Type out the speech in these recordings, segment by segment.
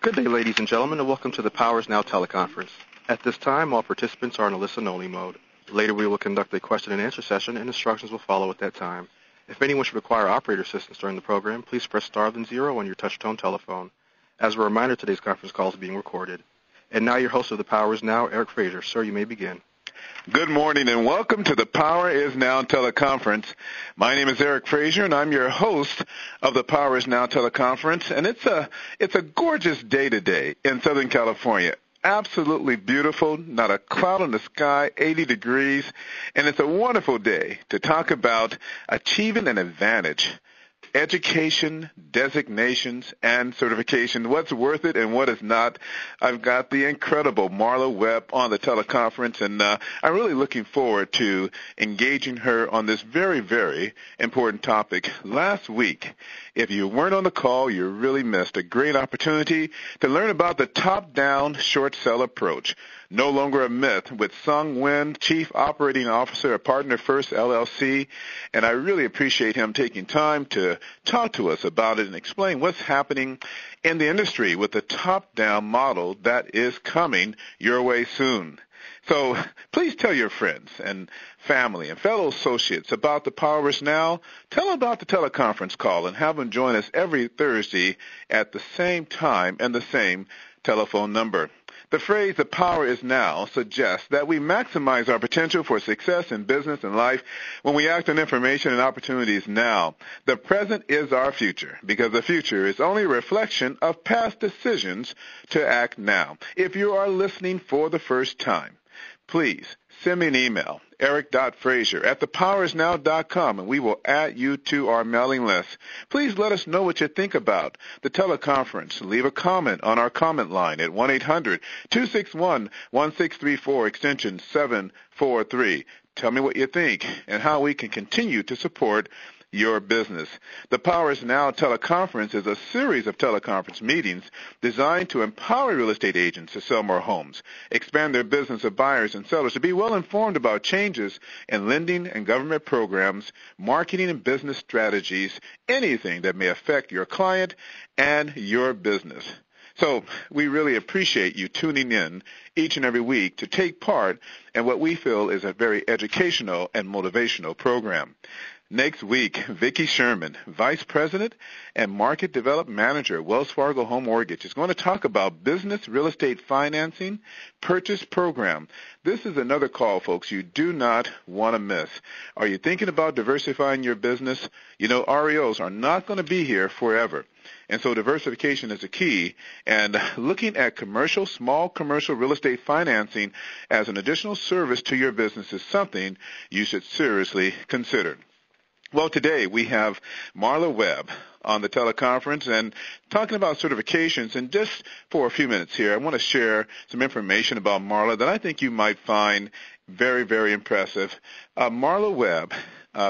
Good day, ladies and gentlemen, and welcome to the Powers Now teleconference. At this time, all participants are in a listen-only mode. Later, we will conduct a question-and-answer session, and instructions will follow at that time. If anyone should require operator assistance during the program, please press star then 0 on your touch-tone telephone. As a reminder, today's conference call is being recorded. And now your host of the Powers Now, Eric Frazier. Sir, you may begin. Good morning and welcome to the Power is Now teleconference. My name is Eric Frazier and I'm your host of the Power is Now teleconference. And it's a gorgeous day today in Southern California. Absolutely beautiful, not a cloud in the sky, 80 degrees. And it's a wonderful day to talk about achieving an advantage. Education, designations, and certification, what's worth it and what is not. I've got the incredible Marla Webb on the teleconference, and I'm really looking forward to engaging her on this very, very important topic. Last week, if you weren't on the call, you really missed a great opportunity to learn about the top-down short sell approach. No longer a myth, with Sung Nguyen, Chief Operating Officer of Partner First LLC, and I really appreciate him taking time to talk to us about it and explain what's happening in the industry with the top-down model that is coming your way soon. So please tell your friends and family and fellow associates about the Powers Now. Tell them about the teleconference call and have them join us every Thursday at the same time and the same telephone number. The phrase, the power is now, suggests that we maximize our potential for success in business and life when we act on information and opportunities now. The present is our future, because the future is only a reflection of past decisions to act now. If you are listening for the first time, please send me an email, eric.frazier@thepowersnow.com, and we will add you to our mailing list. Please let us know what you think about the teleconference. Leave a comment on our comment line at 1-800-261-1634, extension 743. Tell me what you think and how we can continue to support your business. The Powers Now teleconference is a series of teleconference meetings designed to empower real estate agents to sell more homes, expand their business of buyers and sellers, to be well informed about changes in lending and government programs, marketing and business strategies, anything that may affect your client and your business. So we really appreciate you tuning in each and every week to take part in what we feel is a very educational and motivational program. Next week, Vicki Sherman, Vice President and Market Development Manager, Wells Fargo Home Mortgage, is going to talk about business real estate financing purchase program. This is another call, folks, you do not want to miss. Are you thinking about diversifying your business? You know, REOs are not going to be here forever. And so diversification is a key, and looking at small commercial real estate financing as an additional service to your business is something you should seriously consider. Well, today we have Marla Webb on the teleconference and talking about certifications. And just for a few minutes here, I want to share some information about Marla that I think you might find very, very impressive. Marla Webb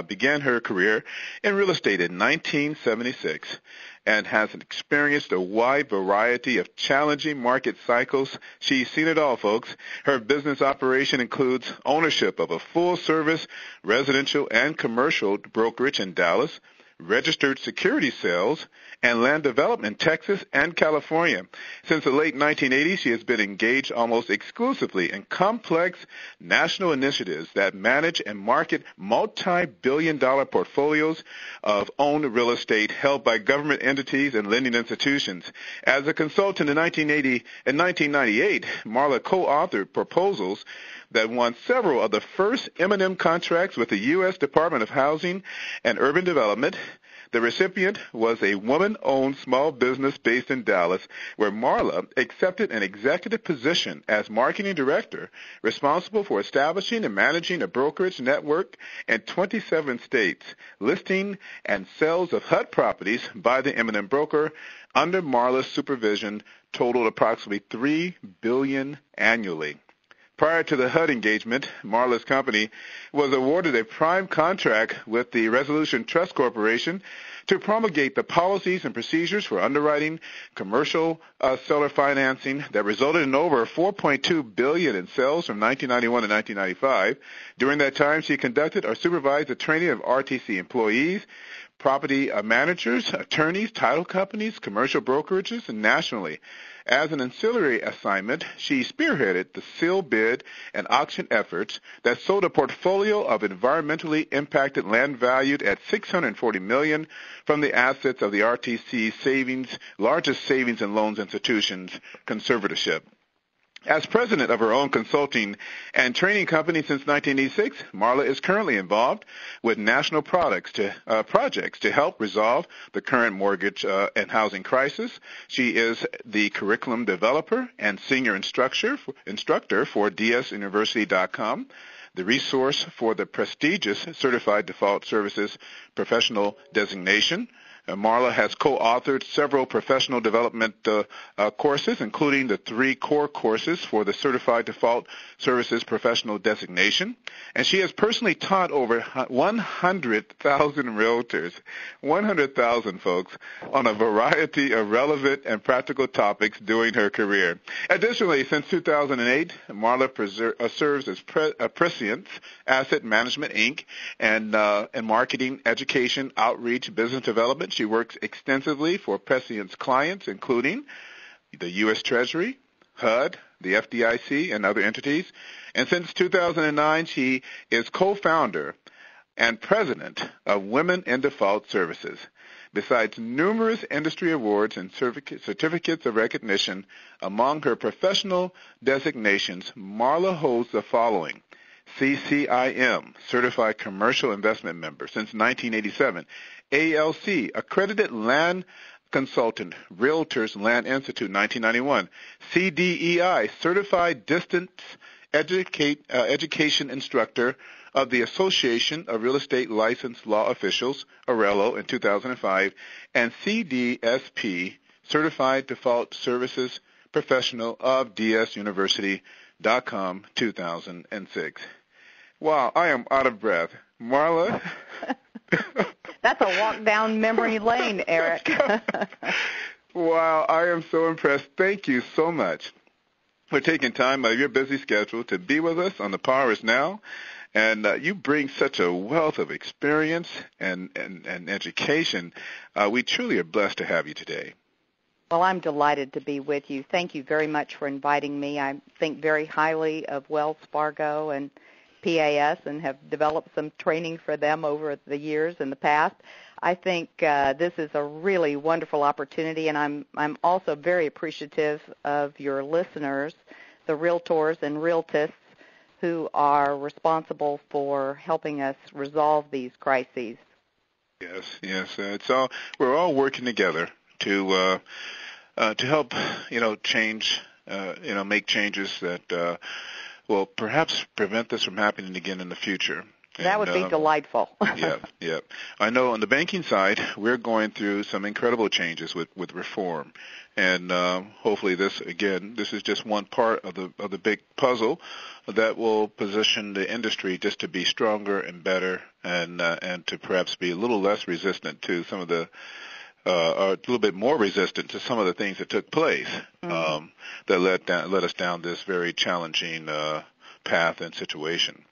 began her career in real estate in 1976 and has experienced a wide variety of challenging market cycles. She's seen it all, folks. Her business operation includes ownership of a full-service residential and commercial brokerage in Dallas, registered security sales, and land development in Texas and California. Since the late 1980s, she has been engaged almost exclusively in complex national initiatives that manage and market multi-billion-dollar portfolios of owned real estate held by government entities and lending institutions. As a consultant in 1980 and 1998, Marla co-authored proposals that won several of the first M&M contracts with the U.S. Department of Housing and Urban Development. The recipient was a woman-owned small business based in Dallas, where Marla accepted an executive position as marketing director, responsible for establishing and managing a brokerage network in 27 states. Listing and sales of HUD properties by the M&M broker under Marla's supervision totaled approximately $3 billion annually. Prior to the HUD engagement, Marla's company was awarded a prime contract with the Resolution Trust Corporation to promulgate the policies and procedures for underwriting commercial seller financing that resulted in over $4.2 billion in sales from 1991 to 1995. During that time, she conducted or supervised the training of RTC employees, property managers, attorneys, title companies, commercial brokerages, and nationally. As an ancillary assignment, she spearheaded the seal bid and auction efforts that sold a portfolio of environmentally impacted land valued at $640 million from the assets of the RTC largest savings and loans institution's conservatorship. As president of her own consulting and training company since 1986, Marla is currently involved with national projects to help resolve the current mortgage and housing crisis. She is the curriculum developer and senior instructor for dsuniversity.com, the resource for the prestigious Certified Default Services professional designation. Marla has co-authored several professional development courses, including the 3 core courses for the Certified Default Services Professional Designation. And she has personally taught over 100,000 realtors, 100,000 folks, on a variety of relevant and practical topics during her career. Additionally, since 2008, Marla serves as Prescience Asset Management, Inc., and marketing, education, outreach, business development. She works extensively for Prescience clients, including the U.S. Treasury, HUD, the FDIC, and other entities. And since 2009, she is co-founder and president of Women in Default Services. Besides numerous industry awards and certificates of recognition, among her professional designations, Marla holds the following: CCIM, Certified Commercial Investment Member since 1987, ALC, Accredited Land Consultant, Realtors Land Institute, 1991, CDEI, Certified Distance Education Instructor of the Association of Real Estate Licensed Law Officials, ARELO, in 2005, and CDSP, Certified Default Services Professional of dsuniversity.com, 2006. Wow, I am out of breath. Marla? That's a walk down memory lane, Eric. Wow, I am so impressed. Thank you so much for taking time out of your busy schedule to be with us on The Power Is Now. And you bring such a wealth of experience and education. We truly are blessed to have you today. Well, I'm delighted to be with you. Thank you very much for inviting me. I think very highly of Wells Fargo and PAS and have developed some training for them over the years in the past. I think this is a really wonderful opportunity, and I'm also very appreciative of your listeners, the realtors and realtists who are responsible for helping us resolve these crises. Yes. We're all working together to help, change, make changes that will perhaps prevent this from happening again in the future. That would be delightful. Yeah. I know on the banking side, we're going through some incredible changes with reform. And hopefully this is just one part of the big puzzle that will position the industry just to be stronger and better and to perhaps be a little less resistant to some of the a little bit more resistant to some of the things that took place that led us down this very challenging path and situation.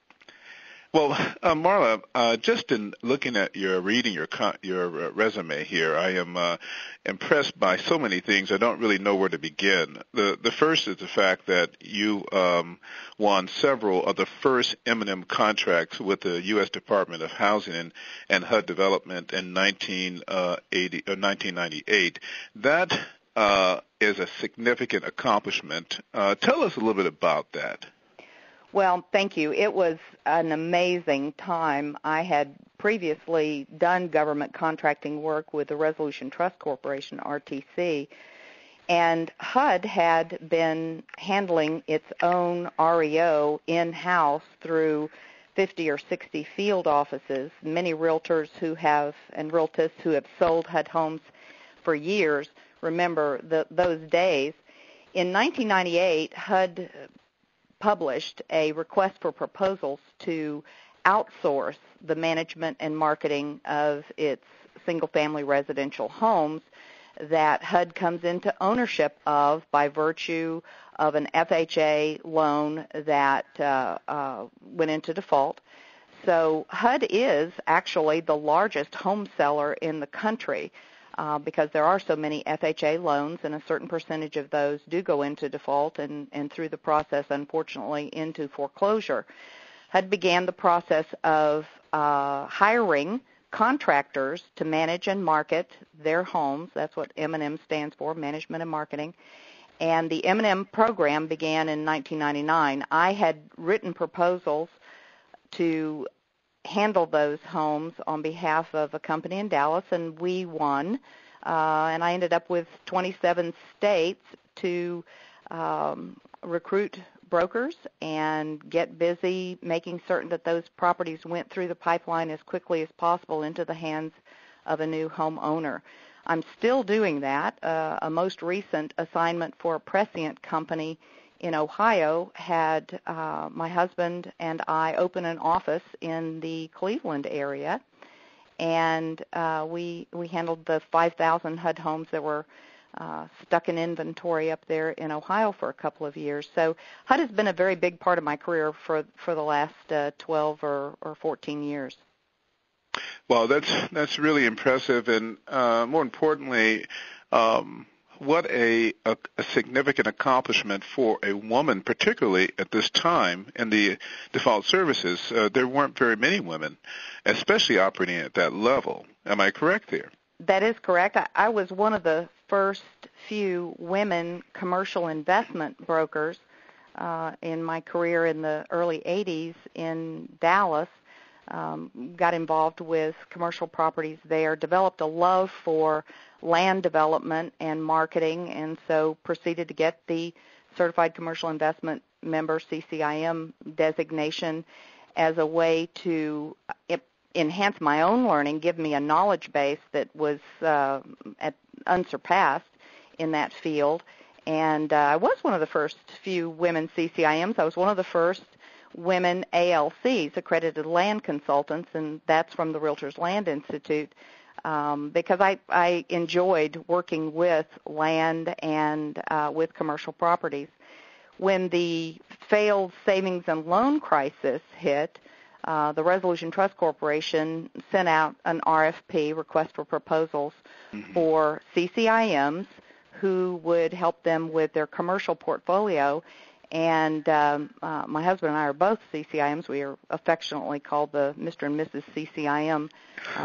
Well, Marla, just in looking at reading your resume here, I am impressed by so many things. I don't really know where to begin. The first is the fact that you won several of the first M&M contracts with the U.S. Department of Housing and HUD Development in 1998. That is a significant accomplishment. Tell us a little bit about that. Well, thank you. It was an amazing time. I had previously done government contracting work with the Resolution Trust Corporation, RTC, and HUD had been handling its own REO in-house through 50 or 60 field offices. Many realtors and realtists who have sold HUD homes for years remember those days. In 1998, HUD published a request for proposals to outsource the management and marketing of its single-family residential homes that HUD comes into ownership of by virtue of an FHA loan that went into default. so HUD is actually the largest home seller in the country because there are so many FHA loans, and a certain percentage of those do go into default and through the process, unfortunately, into foreclosure. HUD began the process of hiring contractors to manage and market their homes. That's what M&M stands for, Management and Marketing. And the M&M program began in 1999. I had written proposals to handle those homes on behalf of a company in Dallas, and we won. And I ended up with 27 states to recruit brokers and get busy making certain that those properties went through the pipeline as quickly as possible into the hands of a new homeowner. I'm still doing that. A most recent assignment for a prescient company in Ohio had my husband and I open an office in the Cleveland area, and we handled the 5,000 HUD homes that were stuck in inventory up there in Ohio for a couple of years. So HUD has been a very big part of my career for the last 12 or 14 years. Well, that's really impressive, and more importantly, what a significant accomplishment for a woman, particularly at this time in the default services. There weren't very many women, especially operating at that level. Am I correct there? That is correct. I was one of the first few women commercial investment brokers in my career in the early 80s in Dallas. Got involved with commercial properties there, developed a love for land development and marketing, and so proceeded to get the Certified Commercial Investment Member, CCIM, designation as a way to enhance my own learning, give me a knowledge base that was unsurpassed in that field. And I was one of the first few women CCIMs. I was one of the first women ALCs, accredited land consultants, and that's from the Realtors Land Institute, because I enjoyed working with land and with commercial properties. When the failed savings and loan crisis hit, the Resolution Trust Corporation sent out an RFP, request for proposals, for CCIMs who would help them with their commercial portfolio. And my husband and I are both CCIMs. We are affectionately called the Mr. and Mrs. CCIM.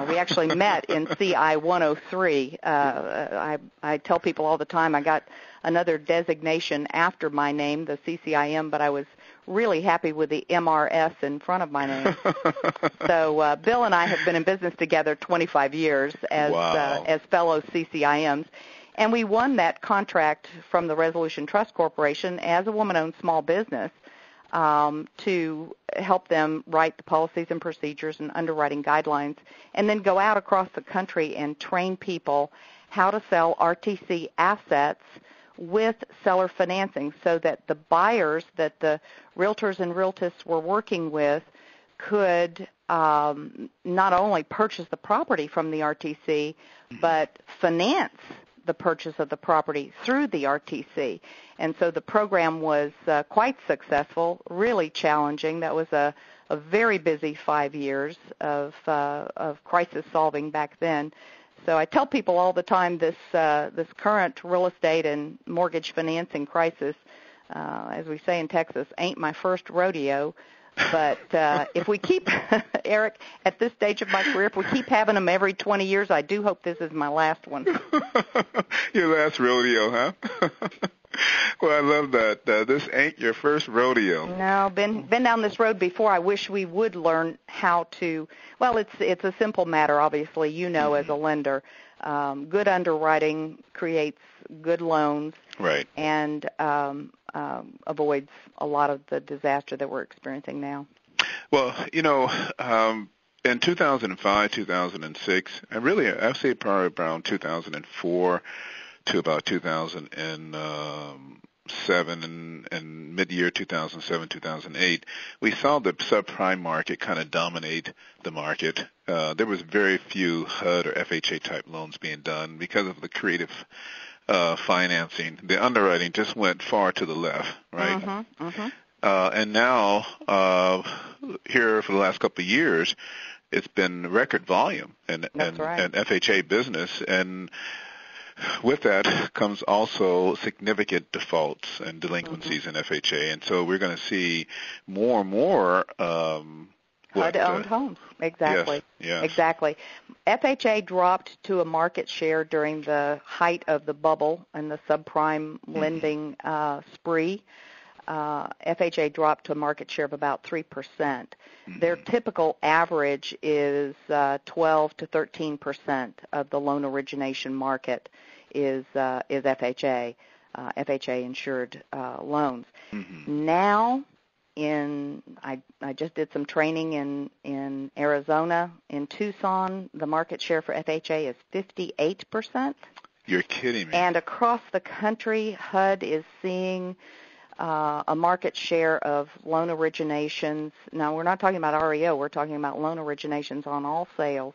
We actually met in CI 103. I tell people all the time I got another designation after my name, the CCIM, but I was really happy with the MRS in front of my name. So Bill and I have been in business together 25 years as fellow CCIMs. And we won that contract from the Resolution Trust Corporation as a woman-owned small business to help them write the policies and procedures and underwriting guidelines, and then go out across the country and train people how to sell RTC assets with seller financing so that the buyers that the realtors and realtists were working with could not only purchase the property from the RTC, but finance the purchase of the property through the RTC. And so the program was quite successful, really challenging. That was a very busy 5 years of crisis solving back then. So I tell people all the time this current real estate and mortgage financing crisis, as we say in Texas, ain't my first rodeo. But if we keep, Eric, at this stage of my career, if we keep having them every 20 years, I do hope this is my last one. Your last rodeo, huh? Well, I love that. This ain't your first rodeo. No, been down this road before. I wish we would learn how to. Well, it's a simple matter, obviously. You know, as a lender, good underwriting creates good loans, right? And avoids a lot of the disaster that we're experiencing now. Well, you know, in 2005, 2006, and really, I'd say probably around 2004 to about 2007 and mid-year 2007, 2008, we saw the subprime market kind of dominate the market. There was very few HUD or FHA type loans being done because of the creative financing. The underwriting just went far to the left, right? And now, here for the last couple of years, it's been record volume in FHA business, and with that comes also significant defaults and delinquencies in FHA, and so we're going to see more and more HUD-owned homes. Exactly. Yes. Exactly. FHA dropped to a market share during the height of the bubble and the subprime lending spree. FHA dropped to a market share of about 3%. Their typical average is 12 to 13% of the loan origination market is FHA, FHA insured loans. Now, I just did some training in Arizona. In Tucson, the market share for FHA is 58%. You're kidding me. And across the country, HUD is seeing a market share of loan originations. Now, we're not talking about REO. We're talking about loan originations on all sales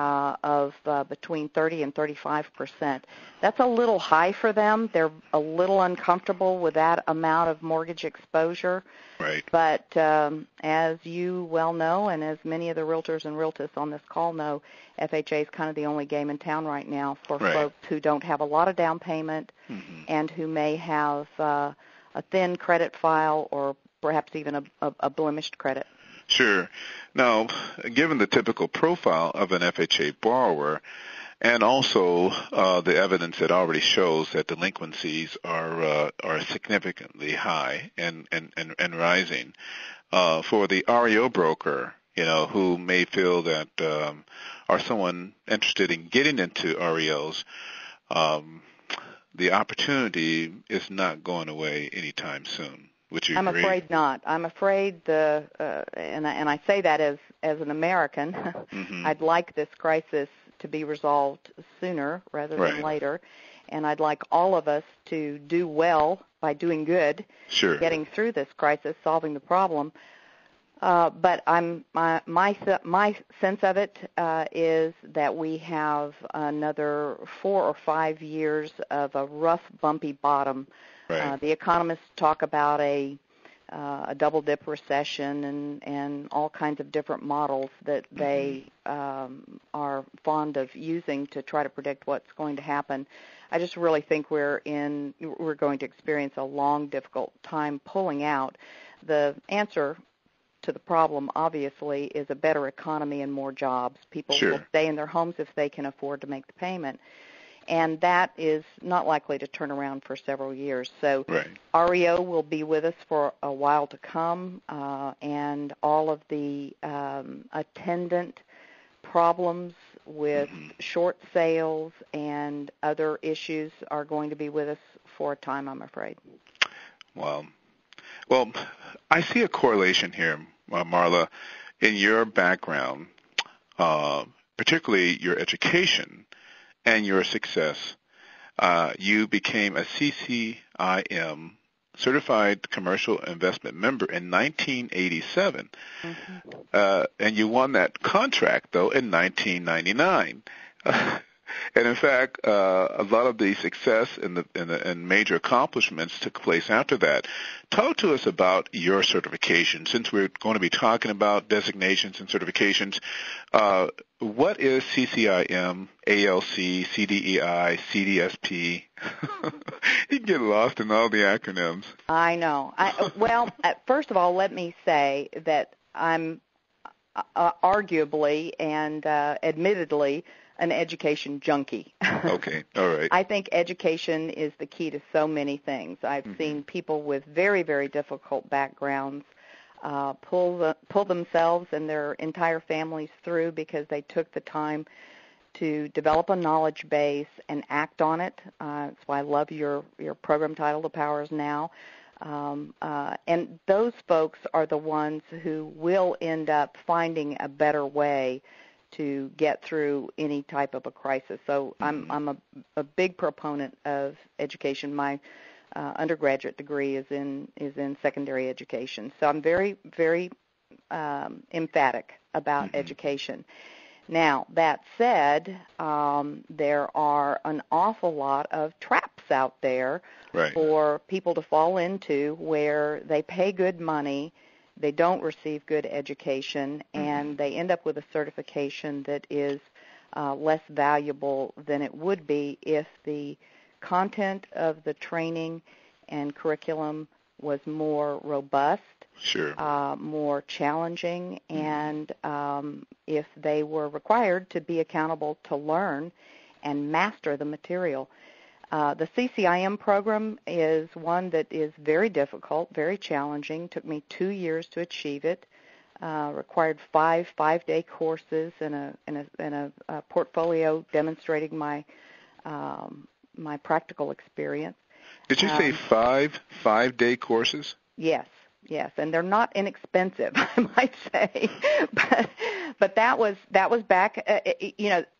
of between 30 and 35%. That's a little high for them. They're a little uncomfortable with that amount of mortgage exposure. Right. But as you well know, and as many of the realtors and realtists on this call know, FHA is kind of the only game in town right now for folks who don't have a lot of down payment and who may have a thin credit file or perhaps even a blemished credit. Sure. Now, given the typical profile of an FHA borrower, and also the evidence that already shows that delinquencies are significantly high and rising, for the REO broker, who may feel that, or someone interested in getting into REOs, the opportunity is not going away anytime soon. Would you agree? I'm afraid not. I'm afraid and I say that as an American. I'd like this crisis to be resolved sooner rather than later, and I'd like all of us to do well by doing good, getting through this crisis, solving the problem. But my sense of it is that we have another 4 or 5 years of a rough, bumpy bottom. The economists talk about a double-dip recession and all kinds of different models that they are fond of using to try to predict what's going to happen. I just really think we're going to experience a long, difficult time pulling out. The answer to the problem, obviously, is a better economy and more jobs. People will stay in their homes if they can afford to make the payment. And that is not likely to turn around for several years. So REO will be with us for a while to come, and all of the attendant problems with short sales and other issues are going to be with us for a time, I'm afraid. Wow. Well, I see a correlation here, Marla, in your background, particularly your education and your success. You became a CCIM, Certified Commercial Investment Member, in 1987, and you won that contract, though, in 1999. And in fact, a lot of the success and major accomplishments took place after that. Talk to us about your certification. Since we're going to be talking about designations and certifications, what is CCIM, ALC, CDEI, CDSP? You get lost in all the acronyms. I know. First of all, let me say that I'm arguably and admittedly an education junkie. Okay, all right. I think education is the key to so many things. I've seen people with very, very difficult backgrounds pull themselves and their entire families through because they took the time to develop a knowledge base and act on it. That's why I love your program title, The Power Is Now. And those folks are the ones who will end up finding a better way to get through any type of a crisis. So I'm a big proponent of education. My undergraduate degree is in secondary education. So I'm very, very emphatic about education. Now, that said, there are an awful lot of traps out there for people to fall into where they pay good money, they don't receive good education, and they end up with a certification that is less valuable than it would be if the content of the training and curriculum was more robust, more challenging, and if they were required to be accountable to learn and master the material. The CCIM program is one that is very difficult, very challenging. Took me 2 years to achieve it. Required five-day courses and a portfolio demonstrating my my practical experience. Did you say five-day courses? Yes, and they're not inexpensive, I might say. But that was back.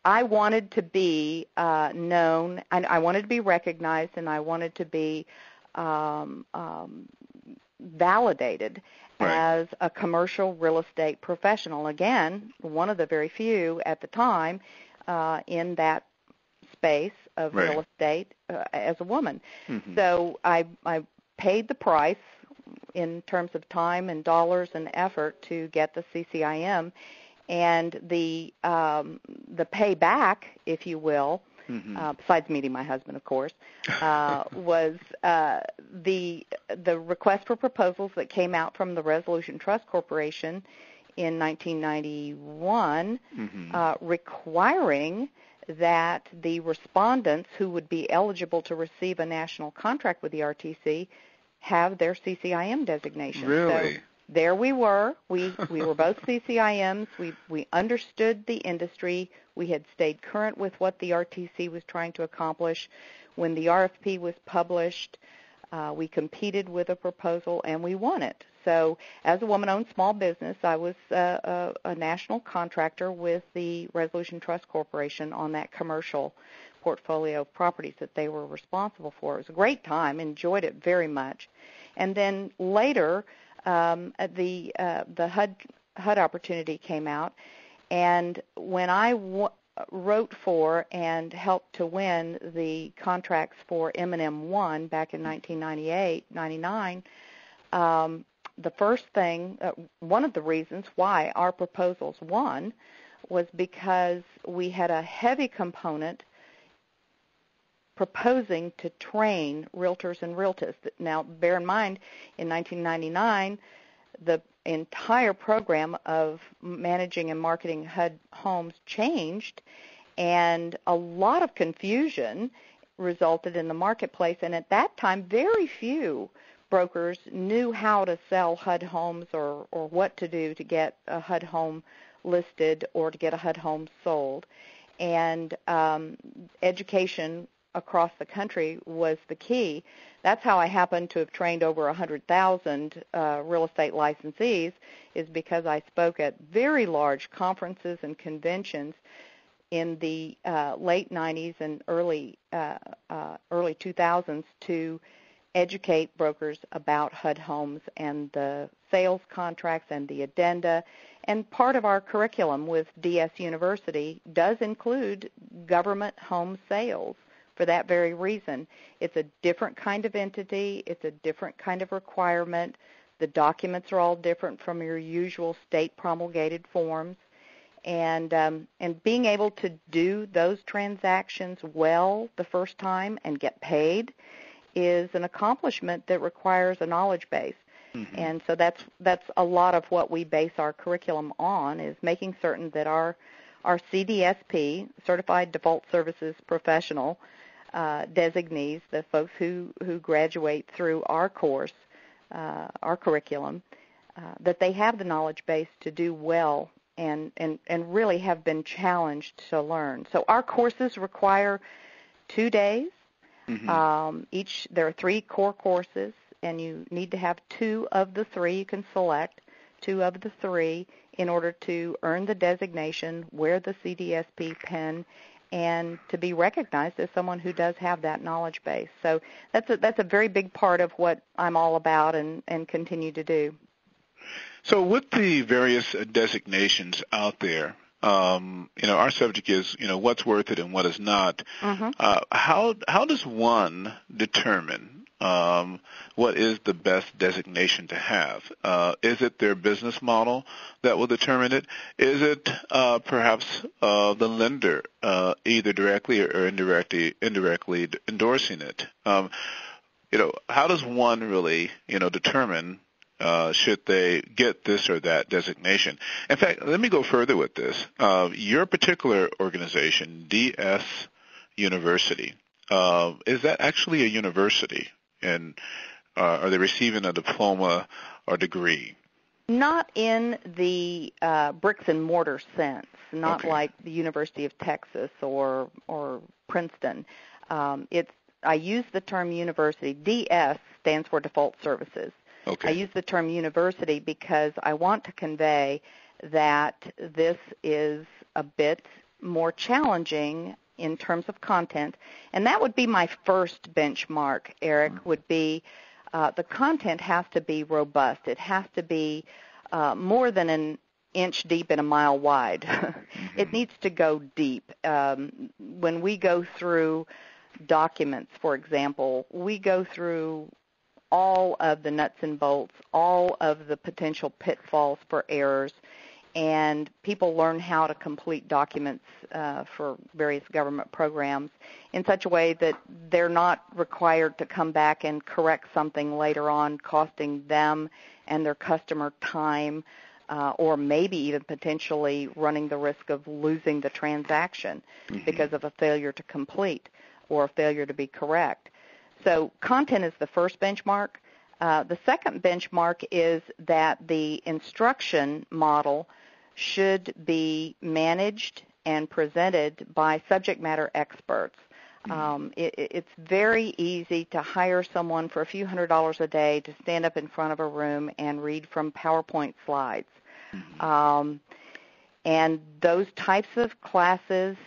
I wanted to be known, and I wanted to be recognized, and I wanted to be validated as a commercial real estate professional. Again, one of the very few at the time in that space of real estate as a woman. So I paid the price in terms of time and dollars and effort to get the CCIM, and the payback, if you will, besides meeting my husband, of course, was the request for proposals that came out from the Resolution Trust Corporation in 1991, requiring that the respondents who would be eligible to receive a national contract with the RTC have their CCIM designation. Really? So there we were. We were both CCIMs. We understood the industry. We had stayed current with what the RTC was trying to accomplish. When the RFP was published, we competed with a proposal, and we won it. So as a woman-owned small business, I was a national contractor with the Resolution Trust Corporation on that commercial portfolio of properties that they were responsible for. It was a great time, enjoyed it very much. And then later, the HUD opportunity came out, and when I wrote for and helped to win the contracts for M&M 1 back in 1998-99, the first thing, one of the reasons why our proposals won was because we had a heavy component proposing to train realtors and realtists. Now, bear in mind, in 1999, the entire program of managing and marketing HUD homes changed, and a lot of confusion resulted in the marketplace. And at that time, very few brokers knew how to sell HUD homes or what to do to get a HUD home listed or to get a HUD home sold. And education across the country was the key. That's how I happen to have trained over 100,000 real estate licensees, is because I spoke at very large conferences and conventions in the late 90s and early 2000s to educate brokers about HUD homes and the sales contracts and the addenda. And part of our curriculum with DS University does include government home sales for that very reason. It's a different kind of entity. It's a different kind of requirement. The documents are all different from your usual state promulgated forms. And being able to do those transactions well the first time and get paid is an accomplishment that requires a knowledge base. And so that's a lot of what we base our curriculum on, is making certain that our CDSP, Certified Default Services Professional, designees, the folks who graduate through our course, our curriculum, that they have the knowledge base to do well and really have been challenged to learn. So our courses require 2 days. There are 3 core courses, and you need to have 2 of the 3. You can select 2 of the 3 in order to earn the designation, wear the CDSP pin, and to be recognized as someone who does have that knowledge base. So that's a very big part of what I'm all about and continue to do. So with the various designations out there, our subject is, what's worth it and what is not. Mm-hmm. How does one determine what is the best designation to have? Is it their business model that will determine it? Is it perhaps the lender either directly or indirectly endorsing it? How does one really, determine should they get this or that designation? In fact, let me go further with this. Your particular organization, DS University, is that actually a university? And are they receiving a diploma or degree? Not in the bricks and mortar sense, not Okay. like the University of Texas or Princeton. I use the term university. DS stands for Default Services. Okay. I use the term university because I want to convey that this is a bit more challenging in terms of content, and that would be my first benchmark, Eric, would be the content has to be robust. It has to be more than an inch deep and a mile wide. It needs to go deep. When we go through documents, for example, we go through all of the nuts and bolts, all of the potential pitfalls for errors, and people learn how to complete documents for various government programs in such a way that they're not required to come back and correct something later on, costing them and their customer time, or maybe even potentially running the risk of losing the transaction because of a failure to complete or a failure to be correct. So content is the first benchmark. The second benchmark is that the instruction model should be managed and presented by subject matter experts. It's very easy to hire someone for a few $100s a day to stand up in front of a room and read from PowerPoint slides. And those types of classes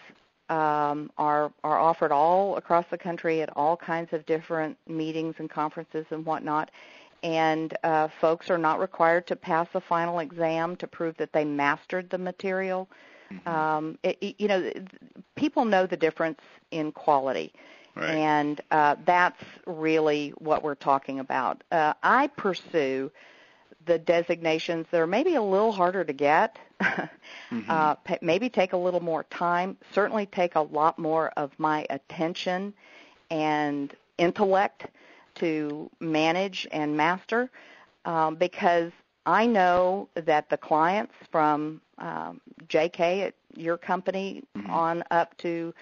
are offered all across the country at all kinds of different meetings and conferences and whatnot. And folks are not required to pass a final exam to prove that they mastered the material. People know the difference in quality, Right. and that's really what we're talking about. I pursue the designations that are maybe a little harder to get, maybe take a little more time, certainly take a lot more of my attention and intellect to manage and master, because I know that the clients from JK at your company on up to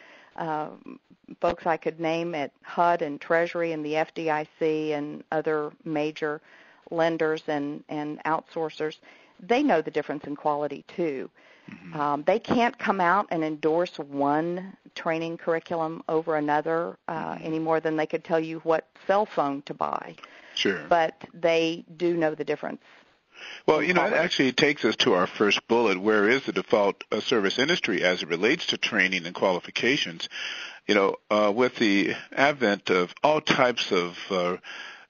folks I could name at HUD and Treasury and the FDIC and other major lenders and outsourcers, they know the difference in quality too. They can't come out and endorse one training curriculum over another any more than they could tell you what cell phone to buy. Sure. But they do know the difference. Well, it actually takes us to our first bullet. Where is the default service industry as it relates to training and qualifications? With the advent of all types of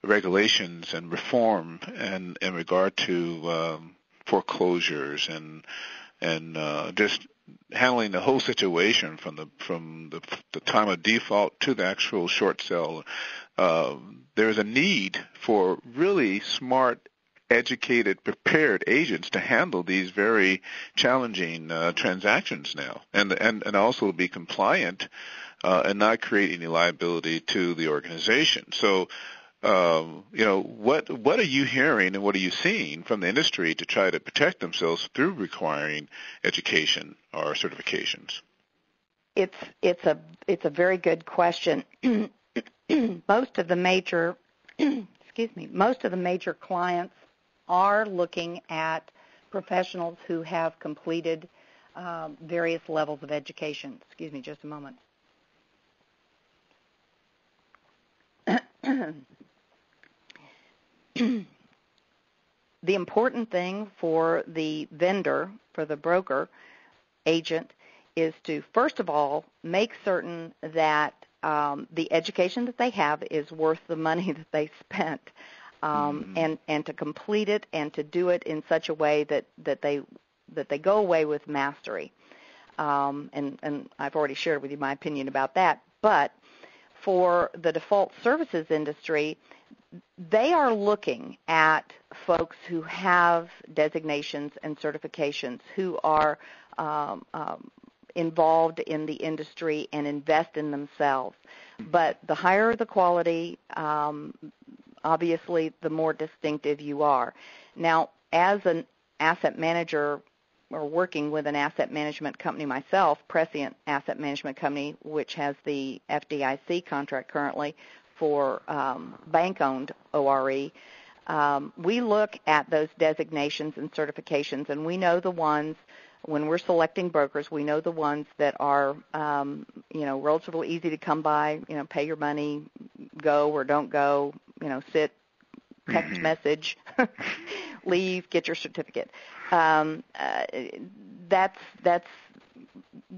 regulations and reform and in regard to foreclosures and just handling the whole situation from the time of default to the actual short sale, there's a need for really smart, educated, prepared agents to handle these very challenging transactions now, and also be compliant and not create any liability to the organization. So, what are you hearing and what are you seeing from the industry to try to protect themselves through requiring education or certifications? It's a very good question. Most of the major clients are looking at professionals who have completed various levels of education. Excuse me, just a moment. The important thing for the vendor, for the broker, agent, is to, first of all, make certain that the education that they have is worth the money that they spent, and to complete it and to do it in such a way that they go away with mastery. and I've already shared with you my opinion about that. But for the default services industry, they are looking at folks who have designations and certifications, who are involved in the industry and invest in themselves. But the higher the quality, obviously, the more distinctive you are. Now, as an asset manager or working with an asset management company myself, Prescient Asset Management Company, which has the FDIC contract currently for bank-owned ORE, we look at those designations and certifications, and we know the ones, when we're selecting brokers, we know the ones that are, relatively easy to come by, pay your money, go or don't go, sit, text message, leave, get your certificate. That's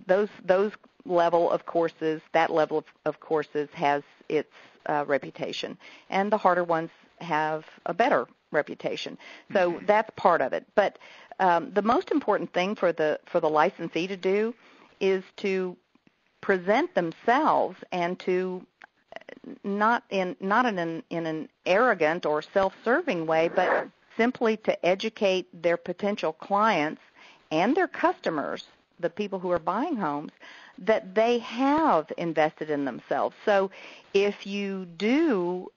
those level of courses, that level of courses has its reputation, and the harder ones have a better reputation. So that's part of it. But the most important thing for the licensee to do is to present themselves, and to not in an arrogant or self-serving way, but simply to educate their potential clients and their customers, the people who are buying homes, that they have invested in themselves. So if you do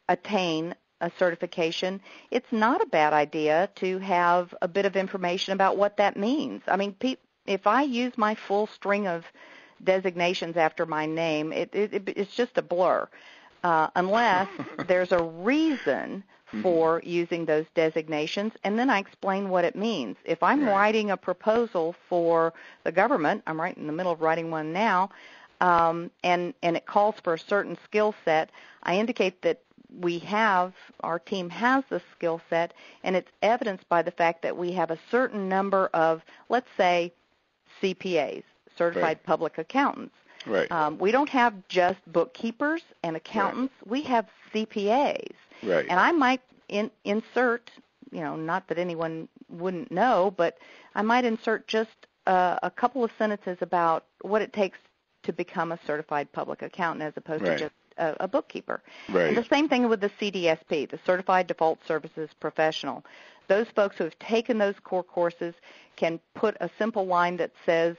attain a certification, it's not a bad idea to have a bit of information about what that means. I mean, if I use my full string of designations after my name, it's just a blur, unless there's a reason for using those designations, and then I explain what it means. If I'm writing a proposal for the government, I'm right in the middle of writing one now, and it calls for a certain skill set, I indicate that our team has the skill set, and it's evidenced by the fact that we have a certain number of, let's say, CPAs, certified public accountants. Right. We don't have just bookkeepers and accountants. Right. We have CPAs. Right. And I might insert, not that anyone wouldn't know, but I might insert just a couple of sentences about what it takes to become a certified public accountant as opposed to just a bookkeeper. Right. And the same thing with the CDSP, the Certified Default Services Professional. Those folks who have taken those core courses can put a simple line that says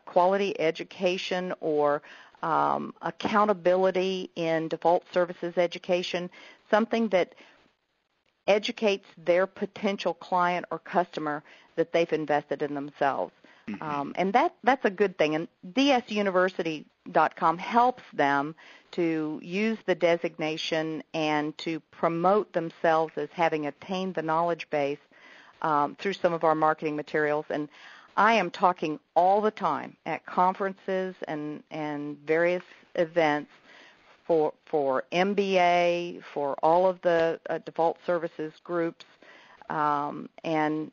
quality education or accountability in default services education, something that educates their potential client or customer that they've invested in themselves. And that's a good thing. And dsuniversity.com helps them to use the designation and to promote themselves as having attained the knowledge base through some of our marketing materials. And I am talking all the time at conferences and various events for MBA, for all of the default services groups, and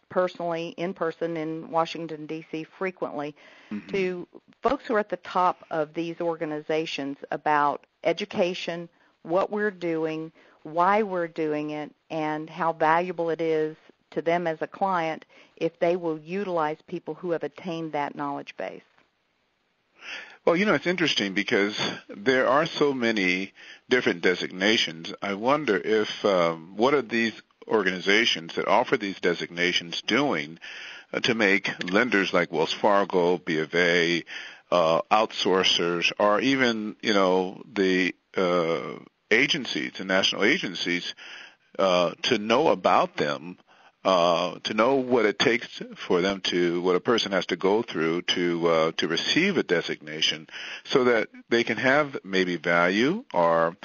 personally, in person in Washington, D.C. frequently, to folks who are at the top of these organizations about education, what we're doing, why we're doing it, and how valuable it is to them as a client if they will utilize people who have attained that knowledge base. Well, it's interesting because there are so many different designations. I wonder if what are these organizations that offer these designations doing to make lenders like Wells Fargo, B of A, outsourcers, or even, the agencies, the national agencies, to know about them, to know what it takes for them what a person has to go through to receive a designation, so that they can have maybe value or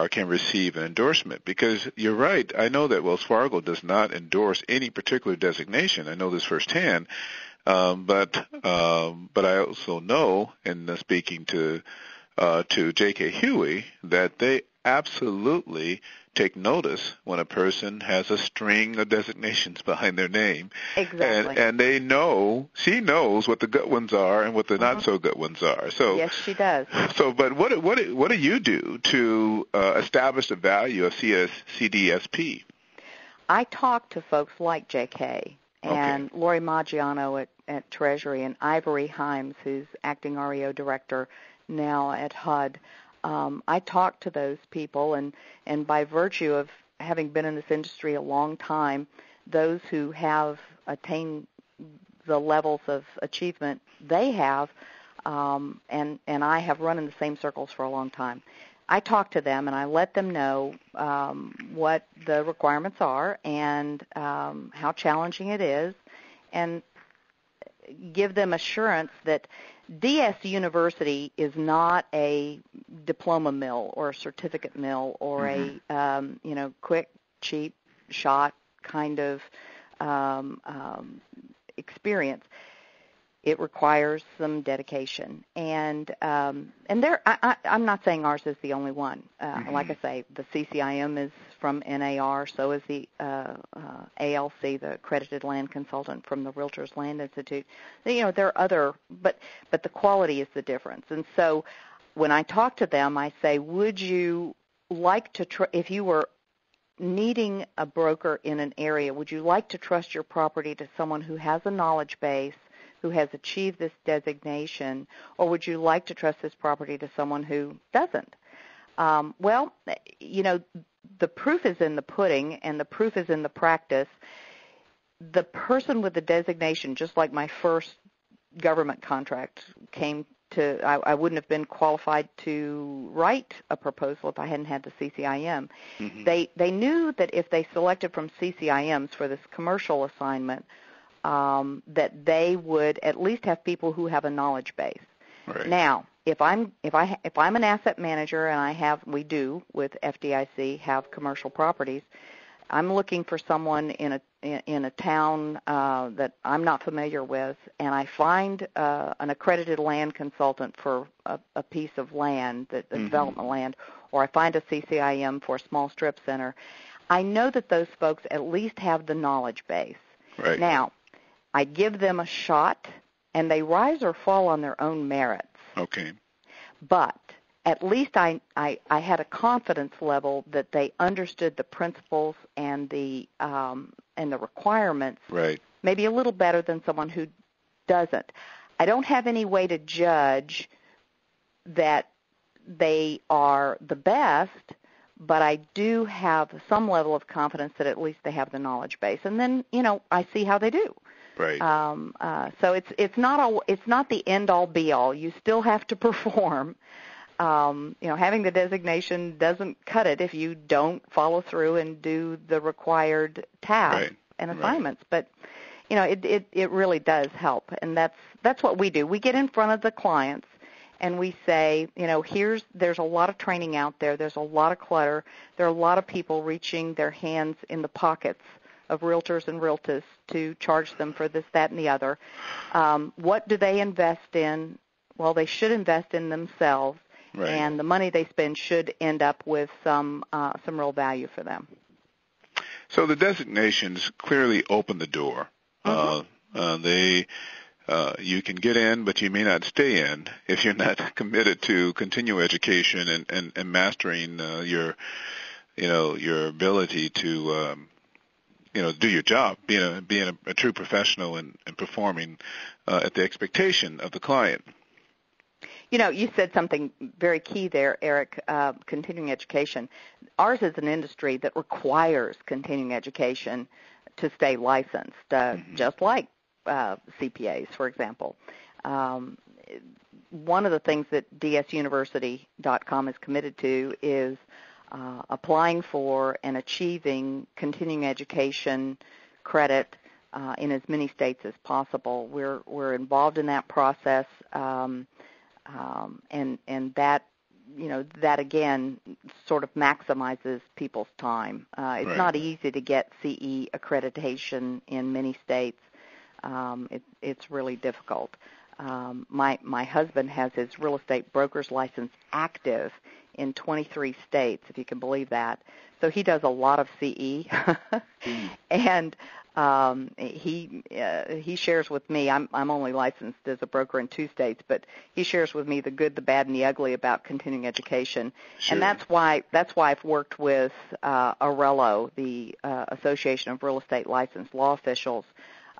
can receive an endorsement. Because you're right, I know that Wells Fargo does not endorse any particular designation. I know this firsthand, but I also know, in speaking to J.K. Huey, that they absolutely take notice when a person has a string of designations behind their name. Exactly. And she knows what the good ones are and what the not so good ones are. So yes, she does. So, but what do you do to establish the value of CDSP? I talk to folks like J.K. and Lori Maggiano at Treasury, and Ivory Himes, who's acting REO director now at HUD. I talk to those people, and by virtue of having been in this industry a long time, those who have attained the levels of achievement they have, and I have run in the same circles for a long time. I talk to them and I let them know what the requirements are and how challenging it is, and give them assurance that DS University is not a diploma mill or a certificate mill or a quick, cheap shot kind of experience. It requires some dedication, and there. I'm not saying ours is the only one. Like I say, the CCIM is from NAR, so is the ALC, the Accredited Land Consultant from the Realtors Land Institute. There are other, but the quality is the difference. And so, when I talk to them, I say, would you like to, if you were needing a broker in an area, would you like to trust your property to someone who has a knowledge base, who has achieved this designation, or would you like to trust this property to someone who doesn't? Well, the proof is in the pudding, and the proof is in the practice. The person with the designation, just like my first government contract came to, I wouldn't have been qualified to write a proposal if I hadn't had the CCIM. They knew that if they selected from CCIMs for this commercial assignment, that they would at least have people who have a knowledge base. Right. Now, if I'm an asset manager, and we do with FDIC have commercial properties, I'm looking for someone in a town that I'm not familiar with, and I find an accredited land consultant for a piece of land, the development land, or I find a CCIM for a small strip center. I know that those folks at least have the knowledge base. Right. Now, I give them a shot, and they rise or fall on their own merits. Okay. But at least I had a confidence level that they understood the principles and the requirements, right, maybe a little better than someone who doesn't. I don't have any way to judge that they are the best, but I do have some level of confidence that at least they have the knowledge base. And then, I see how they do. Right. So it's not the end all be all. You still have to perform. Having the designation doesn't cut it if you don't follow through and do the required tasks and assignments. But it really does help, and that's what we do. We get in front of the clients and we say, there's a lot of training out there. There's a lot of clutter. There are a lot of people reaching their hands in the pockets of realtors and realtors to charge them for this, that, and the other. What do they invest in? Well, they should invest in themselves, and the money they spend should end up with some real value for them. So the designations clearly open the door. You can get in, but you may not stay in if you're not committed to continual education and mastering your ability to do your job, being a true professional and performing at the expectation of the client. You said something very key there, Eric, continuing education. Ours is an industry that requires continuing education to stay licensed, just like CPAs, for example. One of the things that dsuniversity.com is committed to is applying for and achieving continuing education credit in as many states as possible. We're involved in that process, and that that again sort of maximizes people's time. It's not easy to get CE accreditation in many states. It's really difficult. My husband has his real estate broker's license active in 23 states, if you can believe that. So he does a lot of CE, and he shares with me. I'm only licensed as a broker in 2 states, but he shares with me the good, the bad, and the ugly about continuing education. Sure. And that's why I've worked with ARELO, the Association of Real Estate Licensed Law Officials,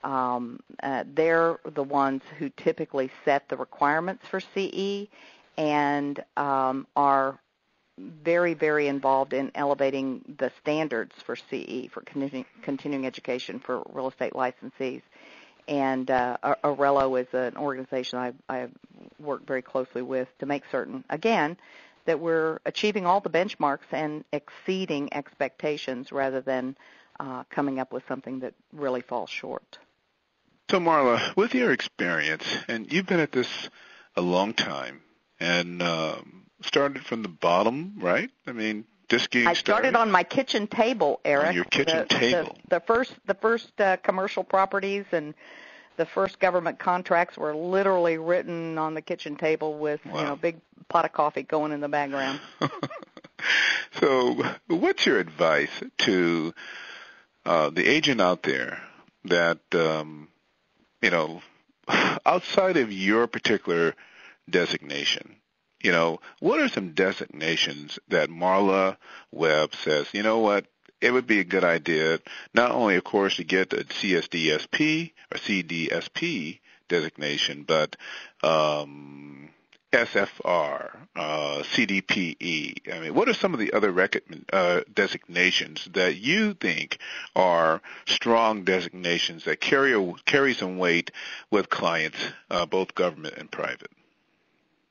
they're the ones who typically set the requirements for CE and are very, very involved in elevating the standards for CE, for continuing education for real estate licensees. And Arello is an organization I work very closely with to make certain, again, that we're achieving all the benchmarks and exceeding expectations rather than coming up with something that really falls short. So, Marla, with your experience, and you've been at this a long time, and started from the bottom, right? I mean, just getting started. I started on my kitchen table, Eric. On your kitchen table. The first commercial properties and the first government contracts were literally written on the kitchen table with a big pot of coffee going in the background. So, what's your advice to the agent out there that outside of your particular designation? What are some designations that Marla Webb says, you know what, it would be a good idea, not only, of course, to get a CSDSP or CDSP designation, but SFR, CDPE. I mean, what are some of the other designations that you think are strong designations that carry some weight with clients, both government and private?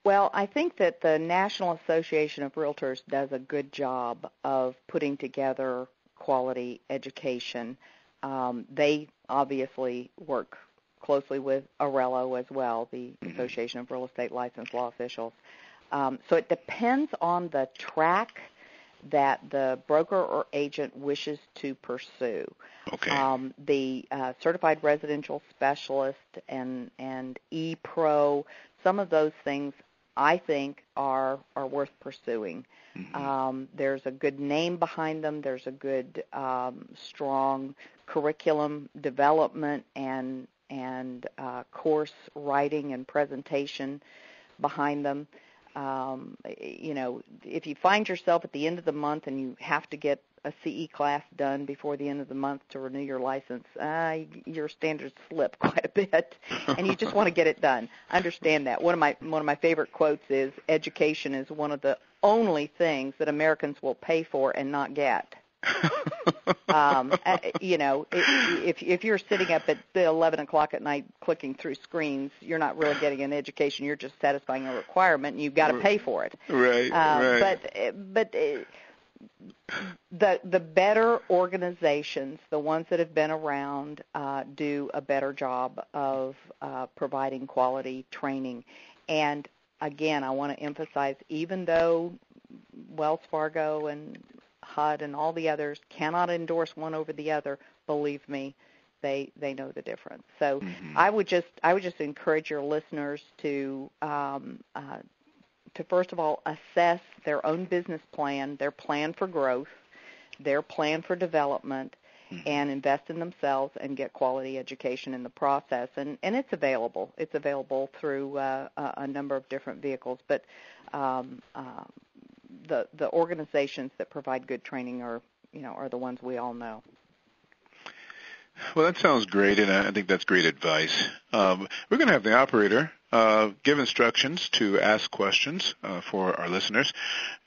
Well, I think that the National Association of Realtors does a good job of putting together quality education. They obviously work closely with Arello as well, the Association of Real Estate Licensed Law Officials. So it depends on the track that the broker or agent wishes to pursue. Okay. The Certified Residential Specialist and ePro, some of those things I think are worth pursuing. Mm-hmm. There's a good name behind them. There's a good, strong curriculum development and course writing and presentation behind them. If you find yourself at the end of the month and you have to get a CE class done before the end of the month to renew your license, your standards slip quite a bit, and you just want to get it done. Understand that. One of my favorite quotes is, "Education is one of the only things that Americans will pay for and not get." If you're sitting up at 11 o'clock at night clicking through screens, you're not really getting an education. You're just satisfying a requirement, and you've got to pay for it. Right. Right. But the better organizations, the ones that have been around, do a better job of providing quality training. And again, I want to emphasize, even though Wells Fargo and HUD and all the others cannot endorse one over the other, believe me, they know the difference. So I would just encourage your listeners to first of all assess their own business plan, their plan for growth, their plan for development, and invest in themselves and get quality education in the process. And it's available. It's available through a number of different vehicles, but the organizations that provide good training are the ones we all know. Well, that sounds great, and I think that's great advice. We're going to have the operator give instructions to ask questions for our listeners,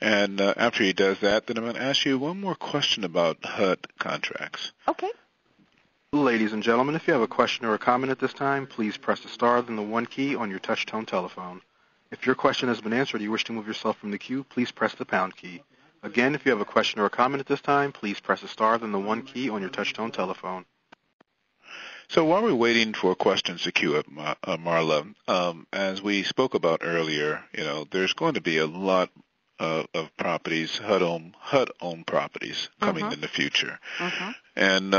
and after he does that, then I'm going to ask you one more question about HUD contracts. Okay. Ladies and gentlemen, if you have a question or a comment at this time, please press the star then the 1 key on your touch-tone telephone. If your question has been answered or you wish to move yourself from the queue, please press the pound key. Again, if you have a question or a comment at this time, please press the star then the 1 key on your touch-tone telephone. So while we're waiting for questions to queue up, Marla, as we spoke about earlier, there's going to be a lot of properties, HUD-owned properties coming in the future. And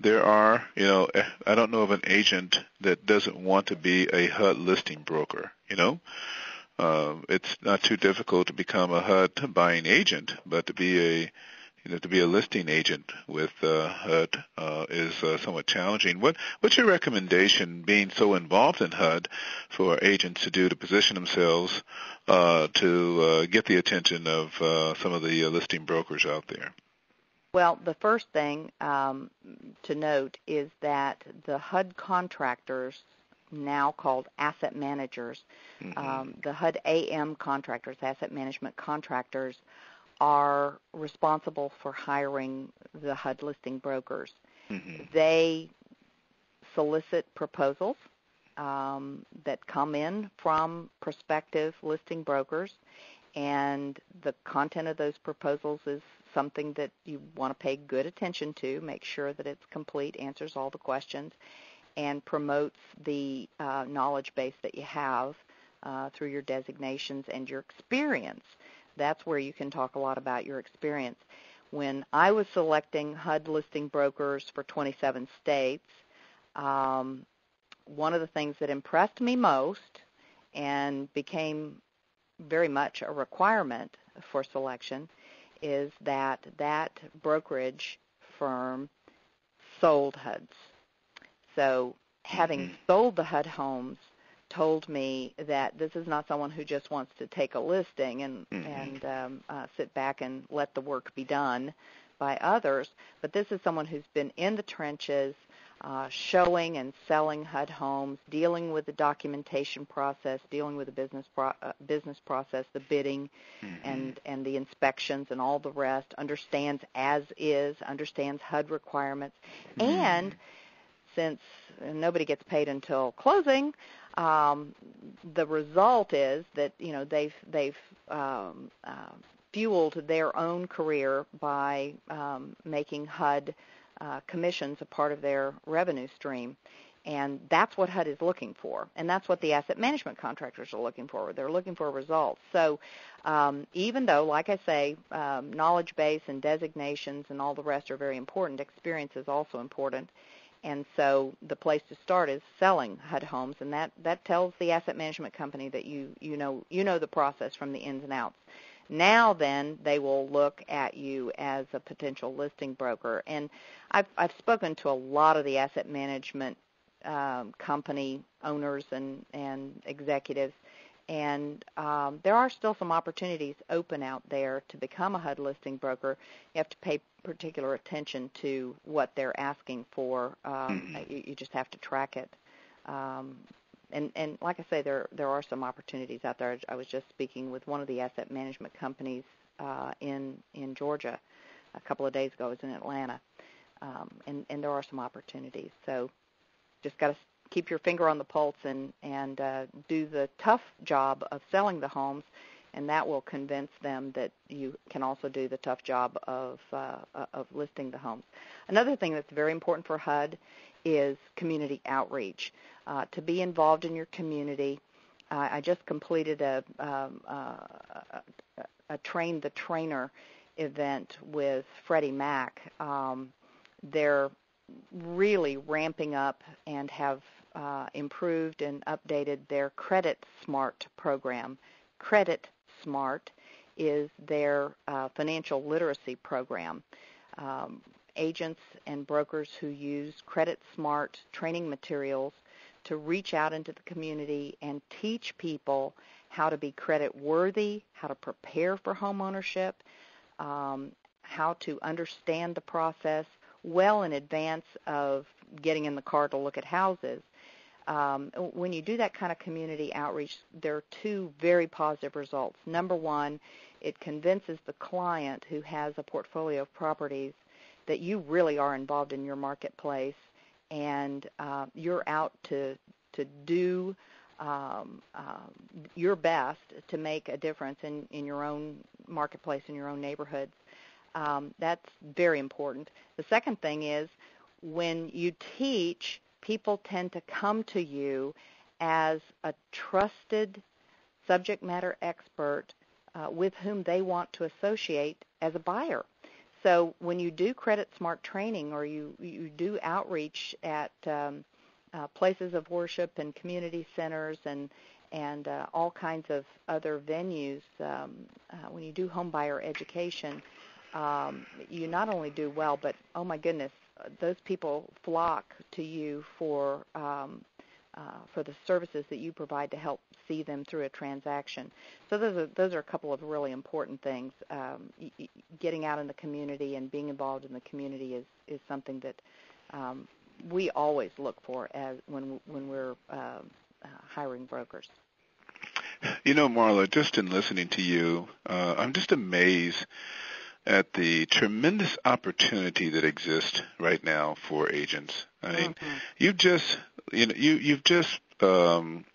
there are, I don't know of an agent that doesn't want to be a HUD listing broker, It's not too difficult to become a HUD buying agent, but to be a listing agent with HUD is somewhat challenging. What's your recommendation, being so involved in HUD, for agents to do to position themselves to get the attention of some of the listing brokers out there? Well, the first thing to note is that the HUD contractors, now called asset managers, the HUD AM contractors, asset management contractors, are responsible for hiring the HUD listing brokers. They solicit proposals that come in from prospective listing brokers, and the content of those proposals is something that you want to pay good attention to, make sure that it's complete, answers all the questions, and promotes the knowledge base that you have through your designations and your experience. That's where you can talk a lot about your experience. When I was selecting HUD listing brokers for 27 states, one of the things that impressed me most and became very much a requirement for selection is that brokerage firm sold HUDs. So having sold the HUD homes told me that this is not someone who just wants to take a listing and sit back and let the work be done by others, but this is someone who's been in the trenches, showing and selling HUD homes, dealing with the documentation process, dealing with the business process, the bidding and the inspections and all the rest, understands as is, understands HUD requirements, and since nobody gets paid until closing, the result is that they've fueled their own career by making HUD commissions a part of their revenue stream. And that's what HUD is looking for, and that's what the asset management contractors are looking for. They're looking for results. So even though, like I say, knowledge base and designations and all the rest are very important, experience is also important. And so the place to start is selling HUD homes, and that tells the asset management company that you know the process from the ins and outs. Now then, they will look at you as a potential listing broker. And I've spoken to a lot of the asset management company owners and executives, and there are still some opportunities open out there to become a HUD listing broker. You have to pay particular attention to what they're asking for. You just have to track it. And like I say, there are some opportunities out there. I was just speaking with one of the asset management companies in Georgia a couple of days ago. I was in Atlanta, and there are some opportunities. So just got to keep your finger on the pulse and do the tough job of selling the homes, and that will convince them that you can also do the tough job of listing the homes. Another thing that's very important for HUD is community outreach. To be involved in your community, I just completed a Train the Trainer event with Freddie Mac. They're really ramping up and have improved and updated their Credit Smart program. Credit Smart is their financial literacy program. Agents and brokers who use Credit Smart training materials to reach out into the community and teach people how to be credit worthy, how to prepare for home ownership, how to understand the process well in advance of getting in the car to look at houses. When you do that kind of community outreach, there are two very positive results. Number one, it convinces the client who has a portfolio of properties that you really are involved in your marketplace, and you're out to do your best to make a difference in your own marketplace, in your own neighborhoods. That's very important. The second thing is when you teach, people tend to come to you as a trusted subject matter expert with whom they want to associate as a buyer. So when you do Credit Smart training or you do outreach at places of worship and community centers and all kinds of other venues, when you do home buyer education, you not only do well, but, oh my goodness, those people flock to you for services that you provide to help see them through a transaction. So those are a couple of really important things. Getting out in the community and being involved in the community is something that we always look for as when we're hiring brokers. You know, Marla, just in listening to you, I'm just amazed at the tremendous opportunity that exists right now for agents. I mean, you've just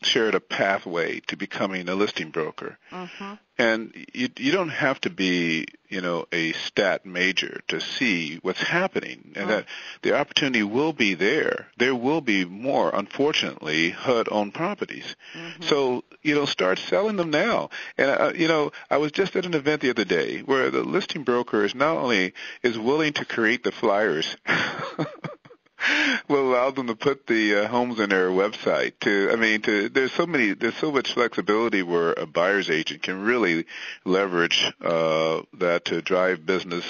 shared a pathway to becoming a listing broker, and you don't have to be, a stat major to see what's happening, and that the opportunity will be there. There will be more, unfortunately, HUD-owned properties. So, start selling them now. And, I was just at an event the other day where the listing broker is not only is willing to create the flyers will allow them to put the homes on their website. There's so much flexibility where a buyer's agent can really leverage that to drive business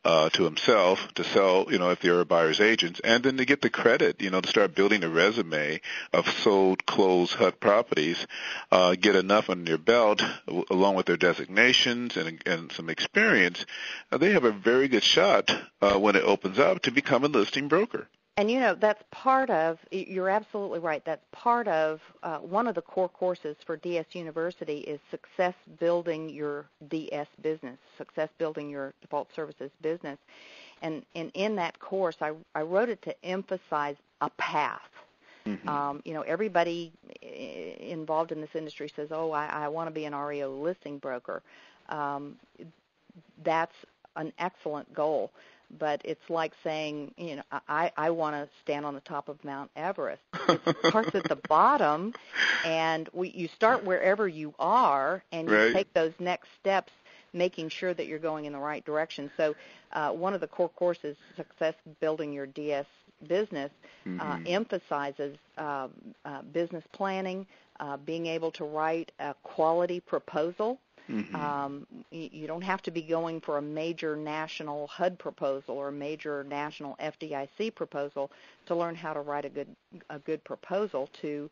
to himself, to sell, if they're a buyer's agent, and then to get the credit, to start building a resume of sold, closed HUD properties, get enough on their belt along with their designations and some experience. They have a very good shot when it opens up to become a listing broker. And, that's part of, you're absolutely right, that's part of one of the core courses for DS University is Success Building Your DS Business, Success Building Your Default Services Business. And in that course, I wrote it to emphasize a path. Everybody involved in this industry says, I want to be an REO listing broker. That's an excellent goal. But it's like saying, I want to stand on the top of Mount Everest. It starts at the bottom, and you start wherever you are, and you take those next steps, making sure that you're going in the right direction. So one of the core courses, Success Building Your DS Business, emphasizes business planning, being able to write a quality proposal. You don't have to be going for a major national HUD proposal or a major national FDIC proposal to learn how to write a good proposal to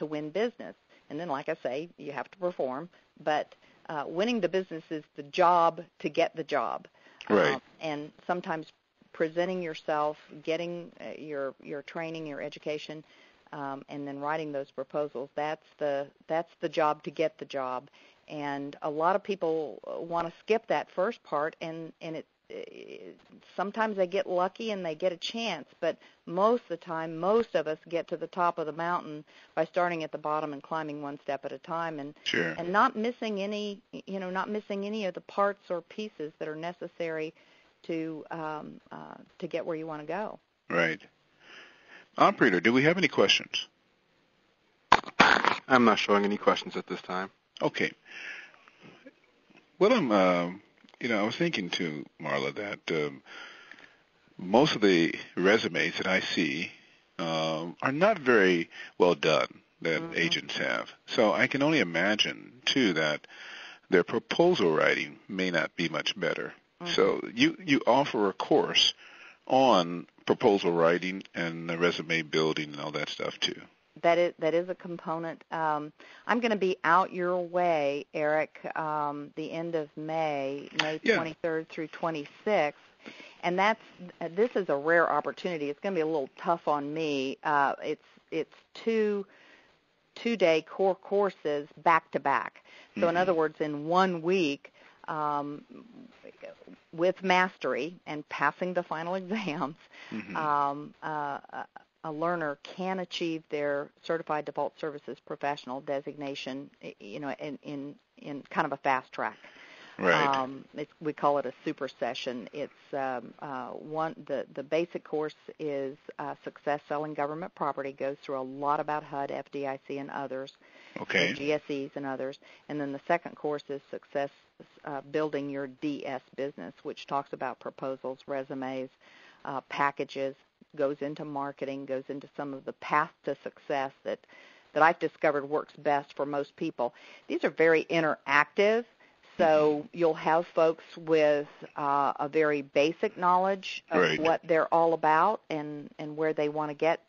win business. And then, like I say, you have to perform. But winning the business is the job to get the job. Right. And sometimes presenting yourself, getting your training, your education, and then writing those proposals. That's the job to get the job. And a lot of people want to skip that first part, and sometimes they get lucky and they get a chance, but most of the time, most of us get to the top of the mountain by starting at the bottom and climbing one step at a time, and not missing any of the parts or pieces that are necessary to get where you want to go. Right. Operator, do we have any questions? I'm not showing any questions at this time. Okay. Well, I was thinking too, Marla, that most of the resumes that I see are not very well done that agents have. So I can only imagine, too, that their proposal writing may not be much better. So you offer a course on proposal writing and resume building and all that stuff, too. That is a component. I'm going to be out your way, Eric, the end of May 23rd through 26th, and this is a rare opportunity. It's going to be a little tough on me. It's two-day core courses back to back. So in other words, in 1 week, with mastery and passing the final exams, a learner can achieve their Certified Default Services Professional designation, in kind of a fast track. Right. We call it a super session. It's the basic course is Success Selling Government Property. Goes through a lot about HUD, FDIC, and others. Okay. And GSEs and others. And then the second course is Success Building Your DS Business, which talks about proposals, resumes, packages, goes into marketing, goes into some of the path to success that I've discovered works best for most people. These are very interactive, so you'll have folks with a very basic knowledge of what they're all about and where they want to get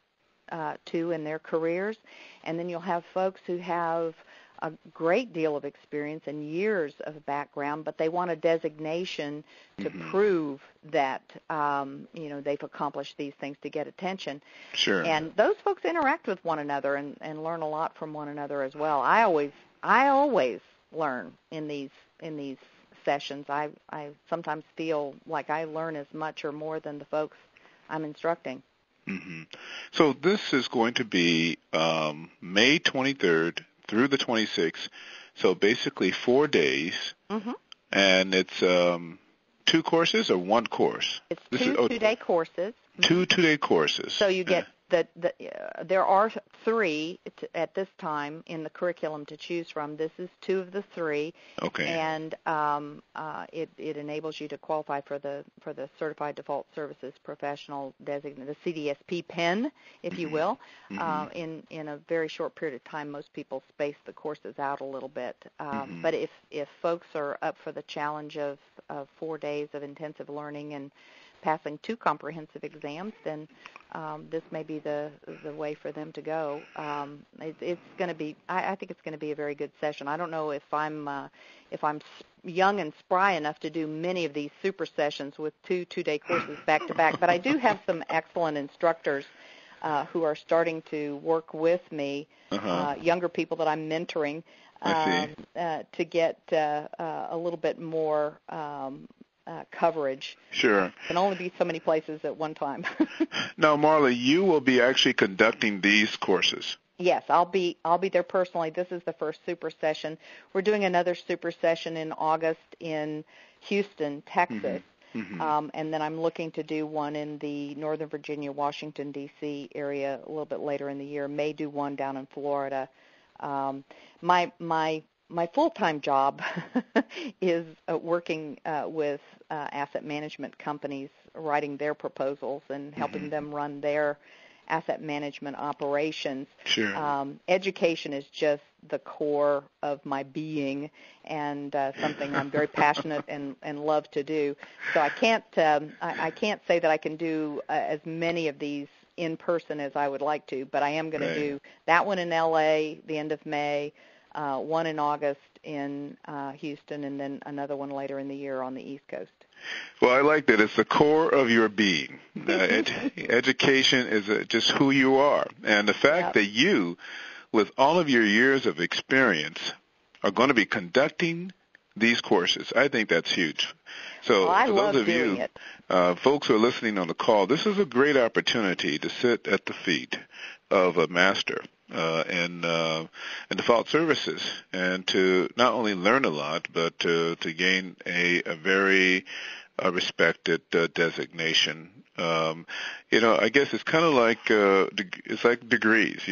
to in their careers, and then you'll have folks who have a great deal of experience and years of background, but they want a designation to prove that they've accomplished these things to get attention. Sure. And those folks interact with one another and learn a lot from one another as well. I always learn in these sessions. I sometimes feel like I learn as much or more than the folks I'm instructing. Mm-hmm. So this is going to be May 23rd through the 26th, so basically 4 days, and it's 2 courses or 1 course? It's two-day courses. 2 two-day courses. So you get there are 3 at this time in the curriculum to choose from. This is 2 of the 3. Okay. And it enables you to qualify for the Certified Default Services Professional Designate, the CDSP pen, if you will. In a very short period of time, most people space the courses out a little bit. But if folks are up for the challenge of 4 days of intensive learning and passing 2 comprehensive exams, then this may be the way for them to go. It's going to be. I think it's going to be a very good session. I don't know if I'm young and spry enough to do many of these super sessions with 2 two-day courses back to back, but I do have some excellent instructors who are starting to work with me, younger people that I'm mentoring, to get a little bit more coverage. Sure. Can only be so many places at one time. Now, Marla, you will be actually conducting these courses. Yes, I'll be there personally. This is the first super session. We're doing another super session in August in Houston, Texas. And then I'm looking to do one in the Northern Virginia, Washington, D.C. area a little bit later in the year. May do one down in Florida. My full-time job is working with asset management companies, writing their proposals and helping them run their asset management operations. Sure. Education is just the core of my being and something I'm very passionate and love to do. So I can't say that I can do as many of these in person as I would like to, but I am going to do that one in L.A. the end of May, one in August in Houston, and then another one later in the year on the East Coast. Well, I like that. It's the core of your being. Education is just who you are. And the fact that you, with all of your years of experience, are going to be conducting these courses, I think that's huge. So for those of you, folks who are listening on the call, this is a great opportunity to sit at the feet of a master in default services, and to not only learn a lot, but to gain a very respected designation. I guess it's kind of like it's like degrees.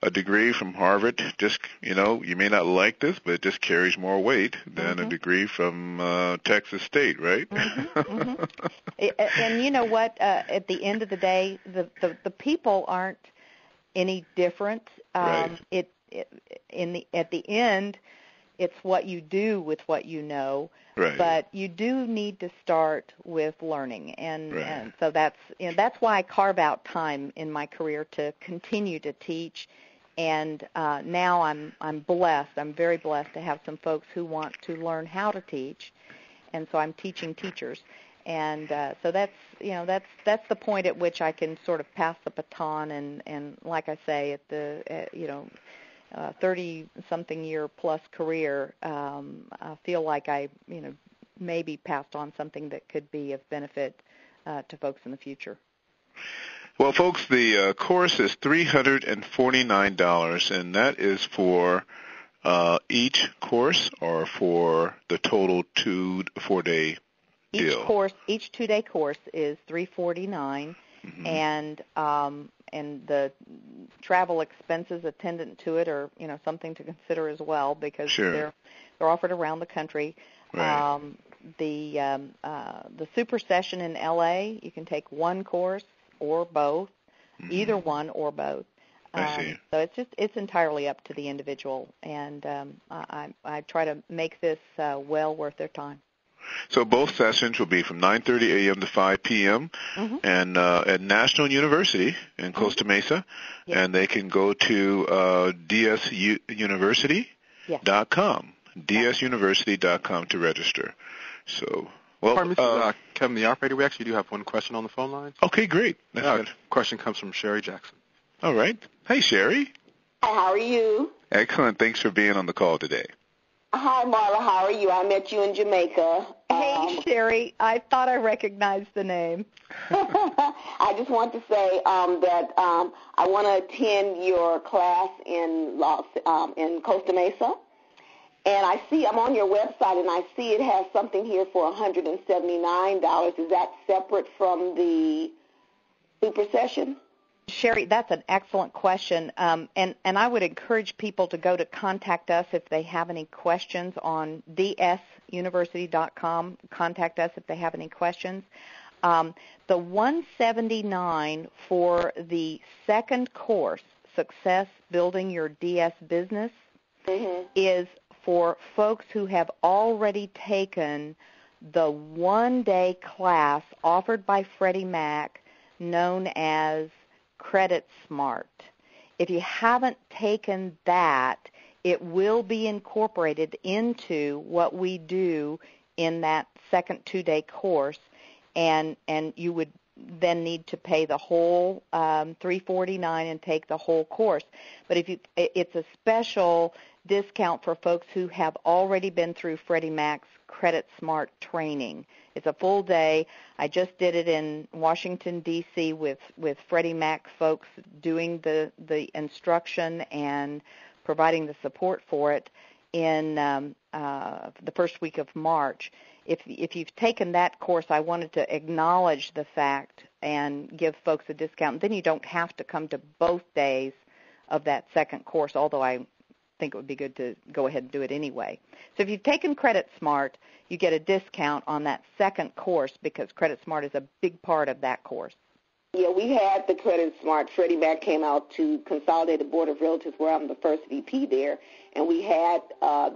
A degree from Harvard, just you may not like this, but it just carries more weight than a degree from Texas State, right? And you know what? At the end of the day, the people aren't any different. At the end, it's what you do with what you know. Right. But you do need to start with learning, and so that's why I carve out time in my career to continue to teach. And now I'm blessed. I'm very blessed to have some folks who want to learn how to teach, and so I'm teaching teachers. And so that's the point at which I can sort of pass the baton, and like I say, at the 30-something year plus career, I feel like I maybe passed on something that could be of benefit to folks in the future. Well, folks, the course is $349, and that is for each course or for the total 4-day deal? Each 2-day course is $349, and the travel expenses attendant to it are something to consider as well, because they're offered around the country. Right. The super session in LA, you can take one course or both, either one or both. I see. So it's entirely up to the individual, and I try to make this well worth their time. So both sessions will be from 9:30 a.m. to 5 p.m. And at National University in Costa Mesa, and they can go to dsusuniversity.com, dsusuniversity.com to register. So, well, Pardon me, this is Kevin, the operator. We actually do have one question on the phone line. Okay, great. That's good. Question comes from Sherry Jackson. All right. Hey, Sherry. Hi, how are you? Excellent. Thanks for being on the call today. Hi, Marla. How are you? I met you in Jamaica. Hey, Sherry. I thought I recognized the name. I just want to say that I want to attend your class in Costa Mesa. And I see, I'm on your website, and I see it has something here for $179. Is that separate from the super session? Sherry, that's an excellent question, and I would encourage people to go to contact us if they have any questions on dsusuniversity.com. Contact us if they have any questions. The $179 for the second course, Success Building Your DS Business, is for folks who have already taken the one-day class offered by Freddie Mac known as Credit Smart. If you haven't taken that, it will be incorporated into what we do in that second 2-day course, and you would then need to pay the whole $349 and take the whole course. But it's a special discount for folks who have already been through Freddie Mac's Credit Smart training. It's a full day. I just did it in Washington, D.C. with Freddie Mac folks doing the instruction and providing the support for it in the first week of March. If you've taken that course, I wanted to acknowledge the fact and give folks a discount. Then you don't have to come to both days of that second course, although I think it would be good to go ahead and do it anyway. So if you've taken Credit Smart, you get a discount on that second course because Credit Smart is a big part of that course. Yeah, we had the Credit Smart. Freddie Mac came out to Consolidated Board of Realtors, where I'm the first VP there, and we had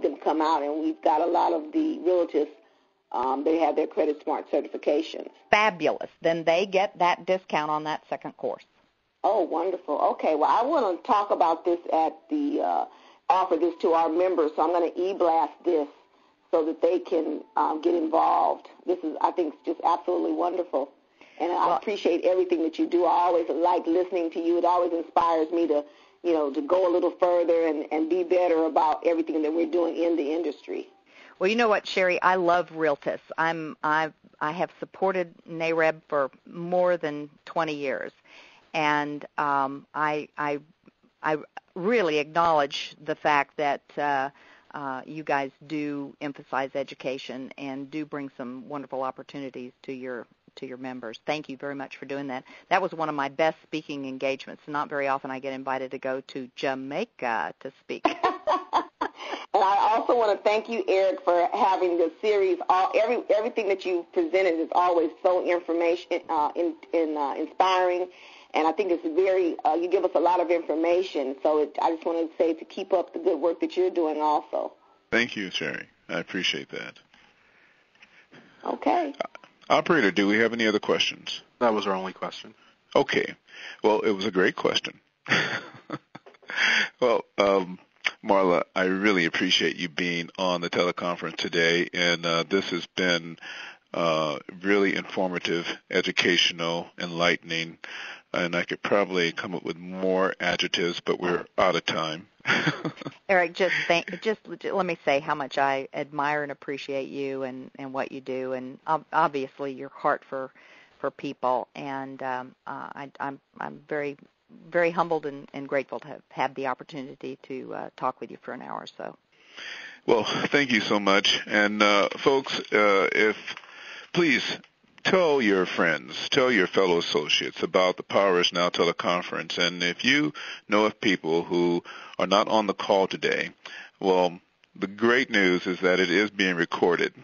them come out, and we've got a lot of the realtors. They have their Credit Smart certifications. Fabulous. Then they get that discount on that second course. Oh, wonderful. Okay, well, I want to talk about this at the offer this to our members, so I'm going to e-blast this so that they can get involved. This is, I think, just absolutely wonderful, and I appreciate everything that you do. I always like listening to you. It always inspires me to, to go a little further and be better about everything that we're doing in the industry. Well, you know what, Sherry? I love Realtus. I have supported NAREB for more than 20 years, and I really acknowledge the fact that you guys do emphasize education and do bring some wonderful opportunities to your members. Thank you very much for doing that. That was one of my best speaking engagements. Not very often I get invited to go to Jamaica to speak. And I also want to thank you, Eric, for having the series. Everything that you presented is always so inspiring. And I think it's you give us a lot of information. So I just want to say to keep up the good work that you're doing also. Thank you, Sherry. I appreciate that. Okay. Operator, do we have any other questions? That was our only question. Okay. Well, it was a great question. Well, Marla, I really appreciate you being on the teleconference today, and this has been really informative, educational, enlightening, and I could probably come up with more adjectives, but we're out of time. Eric, just let me say how much I admire and appreciate you and what you do, and obviously your heart for people, and I'm very, very humbled and grateful to have had the opportunity to talk with you for an hour or so. Well, thank you so much, and folks, please tell your friends, tell your fellow associates about the Power is Now teleconference. And if you know of people who are not on the call today, well, the great news is that it is being recorded.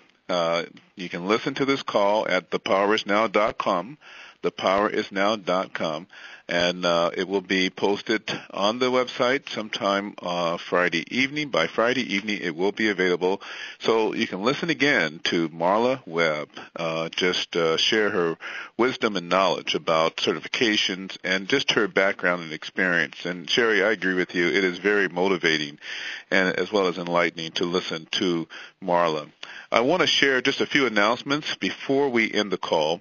You can listen to this call at thepowerisnow.com, thepowerisnow.com, and it will be posted on the website sometime Friday evening. By Friday evening, it will be available. So you can listen again to Marla Webb share her wisdom and knowledge about certifications and just her background and experience. And Sherry, I agree with you. It is very motivating and as well as enlightening to listen to Marla. I want to share just a few announcements before we end the call.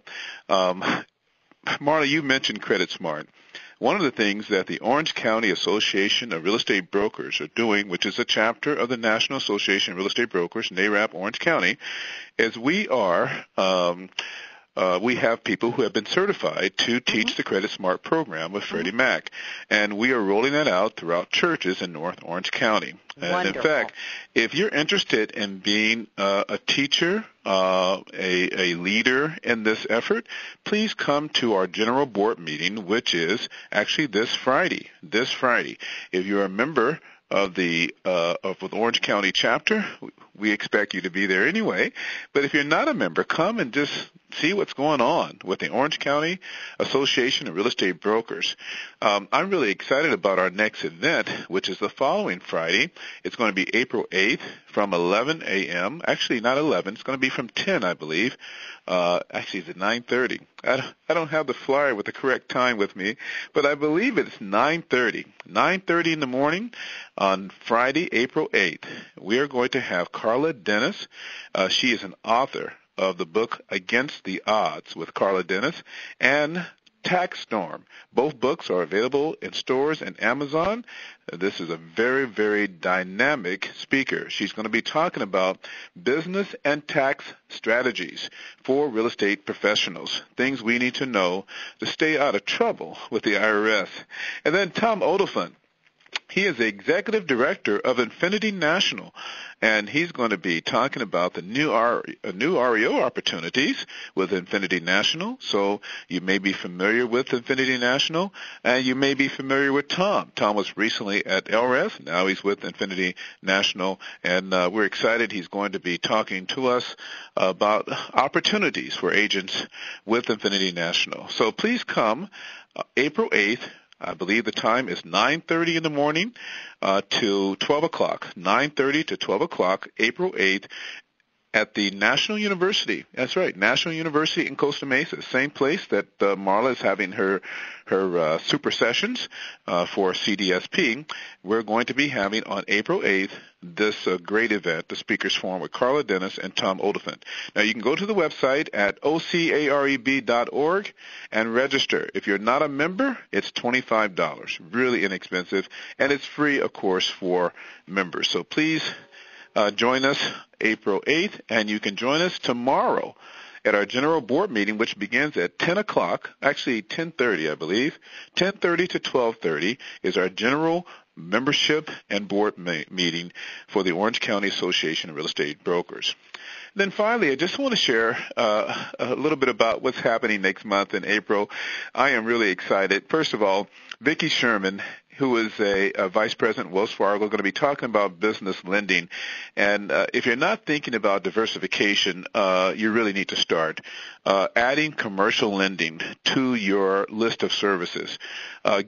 Marla, you mentioned Credit Smart. One of the things that the Orange County Association of Real Estate Brokers are doing, which is a chapter of the National Association of Real Estate Brokers, NAREP Orange County, is we have people who have been certified to teach the Credit Smart program with Freddie Mac, and we are rolling that out throughout churches in North Orange County. And in fact, if you're interested in being a teacher, a leader in this effort, please come to our general board meeting, which is actually this Friday. If you're a member of the Orange County chapter, we expect you to be there anyway. But if you're not a member, come and just see what's going on with the Orange County Association of Real Estate Brokers. I'm really excited about our next event, which is the following Friday. It's going to be April 8th from 11 a.m. Actually, not 11. It's going to be from 10, I believe. Actually, it's at 9:30. I don't have the flyer with the correct time with me, but I believe it's 9:30. 9:30 in the morning on Friday, April 8th. We are going to have Carla Dennis. She is an author of the book Against the Odds with Carla Dennis and Tax Storm. Both books are available in stores and Amazon. This is a very, very dynamic speaker. She's going to be talking about business and tax strategies for real estate professionals, things we need to know to stay out of trouble with the IRS. And then Tom Oliphant. He is the executive director of Infinity National, and he's going to be talking about the new REO opportunities with Infinity National. So you may be familiar with Infinity National, and you may be familiar with Tom. Tom was recently at LRES. Now he's with Infinity National, and we're excited. He's going to be talking to us about opportunities for agents with Infinity National. So please come April 8th. I believe the time is 9:30 in the morning to 12 o'clock, 9:30 to 12 o'clock, April 8th, at the National University. That's right, National University in Costa Mesa, same place that Marla is having her super sessions for CDSP. We're going to be having on April 8th this great event, the Speakers Forum with Carla Dennis and Tom Oliphant. Now, you can go to the website at ocareb.org and register. If you're not a member, it's $25, really inexpensive, and it's free, of course, for members. So please join us April 8th, and you can join us tomorrow at our general board meeting, which begins at 10 o'clock, actually 10:30, I believe. 10:30 to 12:30 is our general membership and board meeting for the Orange County Association of Real Estate Brokers. Then finally, I just want to share a little bit about what's happening next month in April. I am really excited. First of all, Vicki Sherman, who is a vice president at Wells Fargo, going to be talking about business lending. And if you're not thinking about diversification, you really need to start adding commercial lending to your list of services,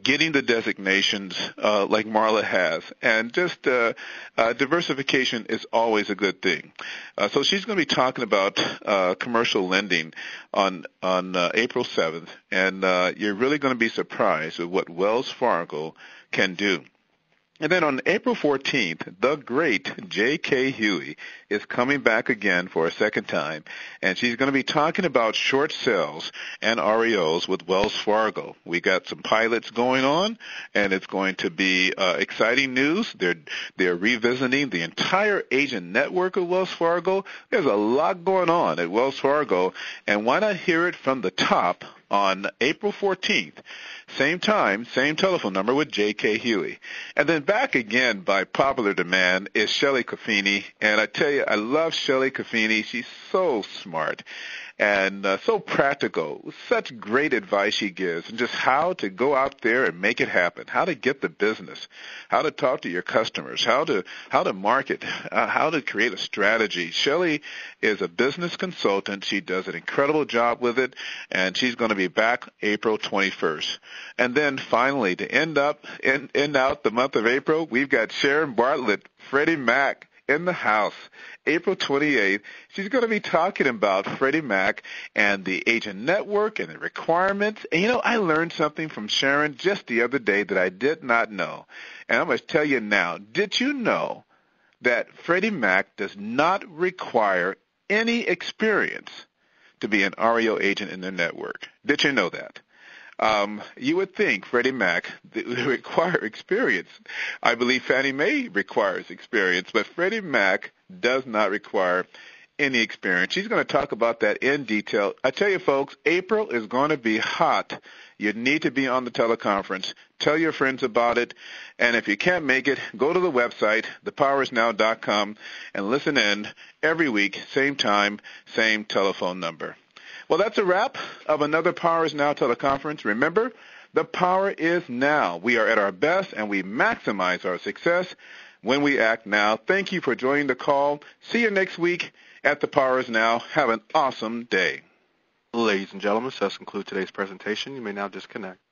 getting the designations like Marla has, and just diversification is always a good thing. So she's going to be talking about commercial lending on April 7th, and you're really going to be surprised at what Wells Fargo can do. And then on April 14th, the great J.K. Huey is coming back again for a second time, and she's going to be talking about short sales and REOs with Wells Fargo. We got some pilots going on, and it's going to be exciting news. They're revisiting the entire agent network of Wells Fargo. There's a lot going on at Wells Fargo, and why not hear it from the top on April 14th? Same time, same telephone number with J.K. Huey. And then back again by popular demand is Shelley Coffini. And I tell you, I love Shelley Coffini. She's so smart. and so practical. Such great advice she gives, and just how to go out there and make it happen, how to get the business, how to talk to your customers, how to market, how to create a strategy. Shelley is a business consultant. She does an incredible job with it, and she's going to be back April 21st. And then finally, to end out the month of April, we've got Sharon Bartlett, Freddie Mac, in the house, April 28th. She's going to be talking about Freddie Mac and the agent network and the requirements. And, I learned something from Sharon just the other day that I did not know. And I'm going to tell you now, did you know that Freddie Mac does not require any experience to be an REO agent in their network? Did you know that? You would think Freddie Mac require experience. I believe Fannie Mae requires experience, but Freddie Mac does not require any experience. She's going to talk about that in detail. I tell you, folks, April is going to be hot. You need to be on the teleconference. Tell your friends about it. And if you can't make it, go to the website, thepowersnow.com, and listen in every week, same time, same telephone number. Well, that's a wrap of another Power is Now teleconference. Remember, the power is now. We are at our best, and we maximize our success when we act now. Thank you for joining the call. See you next week at the Power is Now. Have an awesome day. Ladies and gentlemen, this does conclude today's presentation. You may now disconnect.